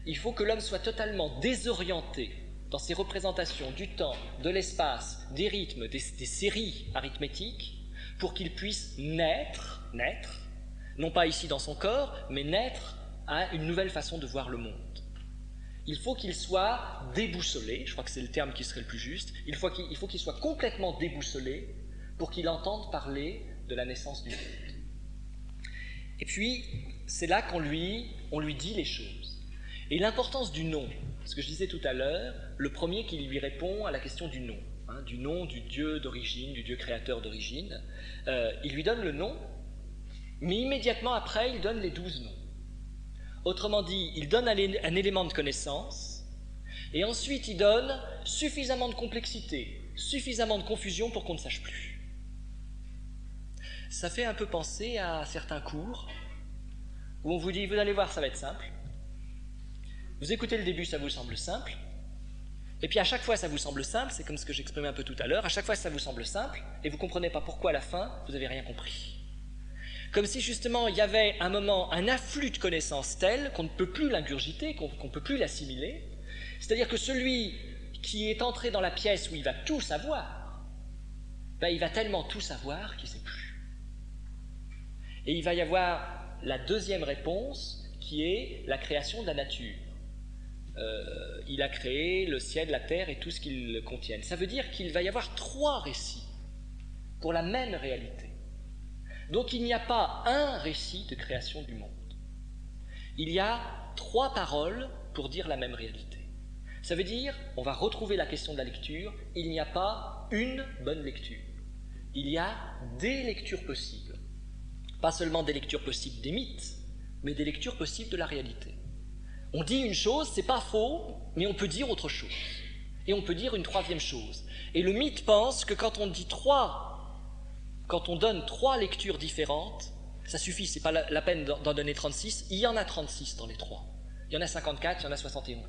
Il faut que l'homme soit totalement désorienté dans ses représentations du temps, de l'espace, des rythmes, des séries arithmétiques, pour qu'il puisse naître, non pas ici dans son corps, mais naître à une nouvelle façon de voir le monde. Il faut qu'il soit déboussolé, je crois que c'est le terme qui serait le plus juste, il faut qu'il soit complètement déboussolé pour qu'il entende parler de la naissance du monde. Et puis, c'est là qu'on lui dit les choses. Et l'importance du nom, ce que je disais tout à l'heure, le premier qui lui répond à la question du nom du Dieu d'origine, du Dieu créateur d'origine, il lui donne le nom, mais immédiatement après, il donne les 12 noms. Autrement dit, il donne un élément de connaissance, et ensuite il donne suffisamment de complexité, suffisamment de confusion pour qu'on ne sache plus. Ça fait un peu penser à certains cours où on vous dit, vous allez voir, ça va être simple. Vous écoutez le début, ça vous semble simple, et puis à chaque fois ça vous semble simple, c'est comme ce que j'exprimais un peu tout à l'heure, à chaque fois ça vous semble simple, et vous ne comprenez pas pourquoi à la fin, vous n'avez rien compris. Comme si justement il y avait un moment, un afflux de connaissances tel qu'on ne peut plus l'ingurgiter, qu'on ne peut plus l'assimiler. C'est-à-dire que celui qui est entré dans la pièce où il va tout savoir, il va tellement tout savoir qu'il ne sait plus. Et il va y avoir la deuxième réponse qui est la création de la nature. Il a créé le ciel, la terre et tout ce qu'ils contiennent. Ça veut dire qu'il va y avoir 3 récits pour la même réalité. Donc il n'y a pas un récit de création du monde. Il y a 3 paroles pour dire la même réalité. Ça veut dire, on va retrouver la question de la lecture, il n'y a pas une bonne lecture. Il y a des lectures possibles. Pas seulement des lectures possibles des mythes, mais des lectures possibles de la réalité. On dit une chose, c'est pas faux, mais on peut dire autre chose. Et on peut dire une 3e chose. Et le mythe pense que quand on donne 3 lectures différentes, ça suffit, c'est pas la peine d'en donner 36, il y en a 36 dans les 3. Il y en a 54, il y en a 71.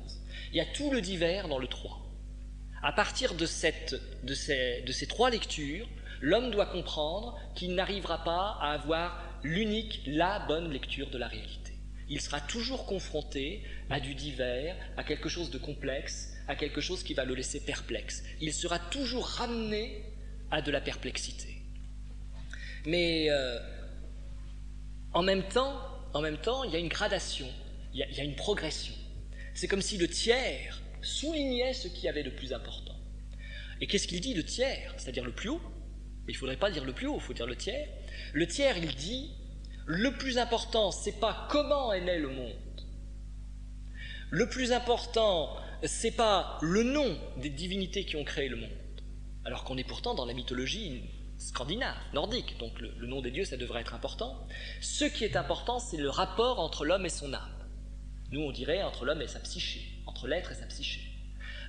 Il y a tout le divers dans le 3. À partir de ces 3 lectures, l'homme doit comprendre qu'il n'arrivera pas à avoir la bonne lecture de la réalité. Il sera toujours confronté à du divers, à quelque chose de complexe, à quelque chose qui va le laisser perplexe. Il sera toujours ramené à de la perplexité. Mais en même temps, il y a une gradation, il y a une progression. C'est comme si le tiers soulignait ce qu'il y avait de plus important. Et qu'est-ce qu'il dit, le tiers? C'est-à-dire le plus haut. Il ne faudrait pas dire le plus haut, il faut dire le tiers. Le tiers, il dit, le plus important, ce n'est pas comment est né le monde. Le plus important, ce n'est pas le nom des divinités qui ont créé le monde. Alors qu'on est pourtant dans la mythologie scandinave, nordique, donc le nom des dieux, ça devrait être important. Ce qui est important, c'est le rapport entre l'homme et son âme. Nous, on dirait entre l'homme et sa psyché, entre l'être et sa psyché.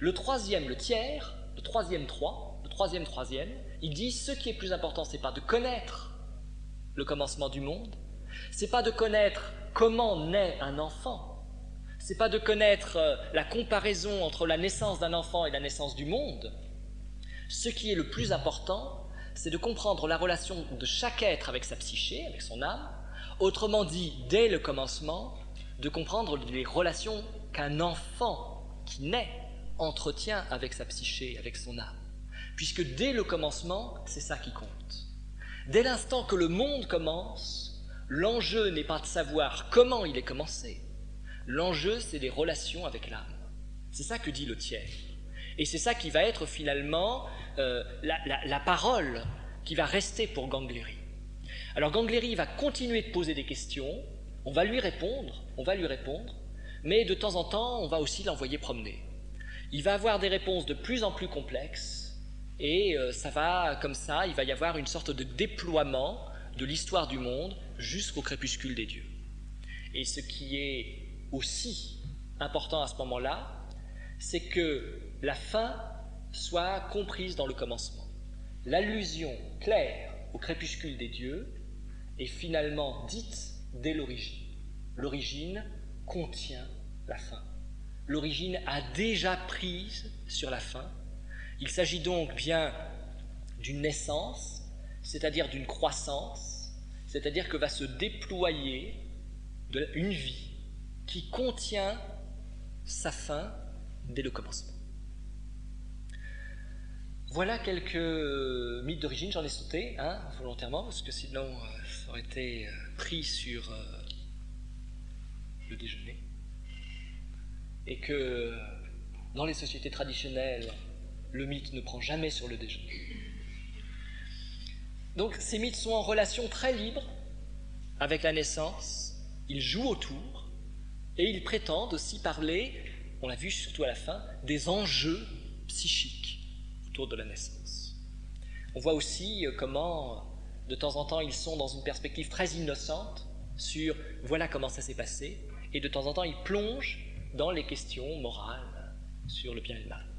Le troisième, le tiers, le troisième troisième, il dit ce qui est plus important, c'est pas de connaître le commencement du monde, c'est pas de connaître comment naît un enfant, c'est pas de connaître la comparaison entre la naissance d'un enfant et la naissance du monde. Ce qui est le plus important, c'est de comprendre la relation de chaque être avec sa psyché, avec son âme, autrement dit, dès le commencement, de comprendre les relations qu'un enfant qui naît entretient avec sa psyché, avec son âme. Puisque dès le commencement, c'est ça qui compte. Dès l'instant que le monde commence, l'enjeu n'est pas de savoir comment il est commencé. L'enjeu, c'est les relations avec l'âme. C'est ça que dit le tiers. Et c'est ça qui va être finalement la parole qui va rester pour Gangleri. Alors Gangleri va continuer de poser des questions, on va lui répondre, mais de temps en temps, on va aussi l'envoyer promener. Il va avoir des réponses de plus en plus complexes, et ça va, comme ça, il va y avoir une sorte de déploiement de l'histoire du monde jusqu'au crépuscule des dieux. Et ce qui est aussi important à ce moment-là, c'est que la fin soit comprise dans le commencement. L'allusion claire au crépuscule des dieux est finalement dite dès l'origine. L'origine contient la fin. L'origine a déjà prise sur la fin. Il s'agit donc bien d'une naissance, c'est-à-dire d'une croissance, c'est-à-dire que va se déployer une vie qui contient sa fin dès le commencement. Voilà quelques mythes d'origine, j'en ai sauté volontairement, parce que sinon ça aurait été pris sur le déjeuner. Et que dans les sociétés traditionnelles, le mythe ne prend jamais sur le déjeuner. Donc ces mythes sont en relation très libre avec la naissance, ils jouent autour, et ils prétendent aussi parler, on l'a vu surtout à la fin, des enjeux psychiques autour de la naissance. On voit aussi comment, de temps en temps, ils sont dans une perspective très innocente sur « voilà comment ça s'est passé », et de temps en temps, ils plongent dans les questions morales sur le bien et le mal.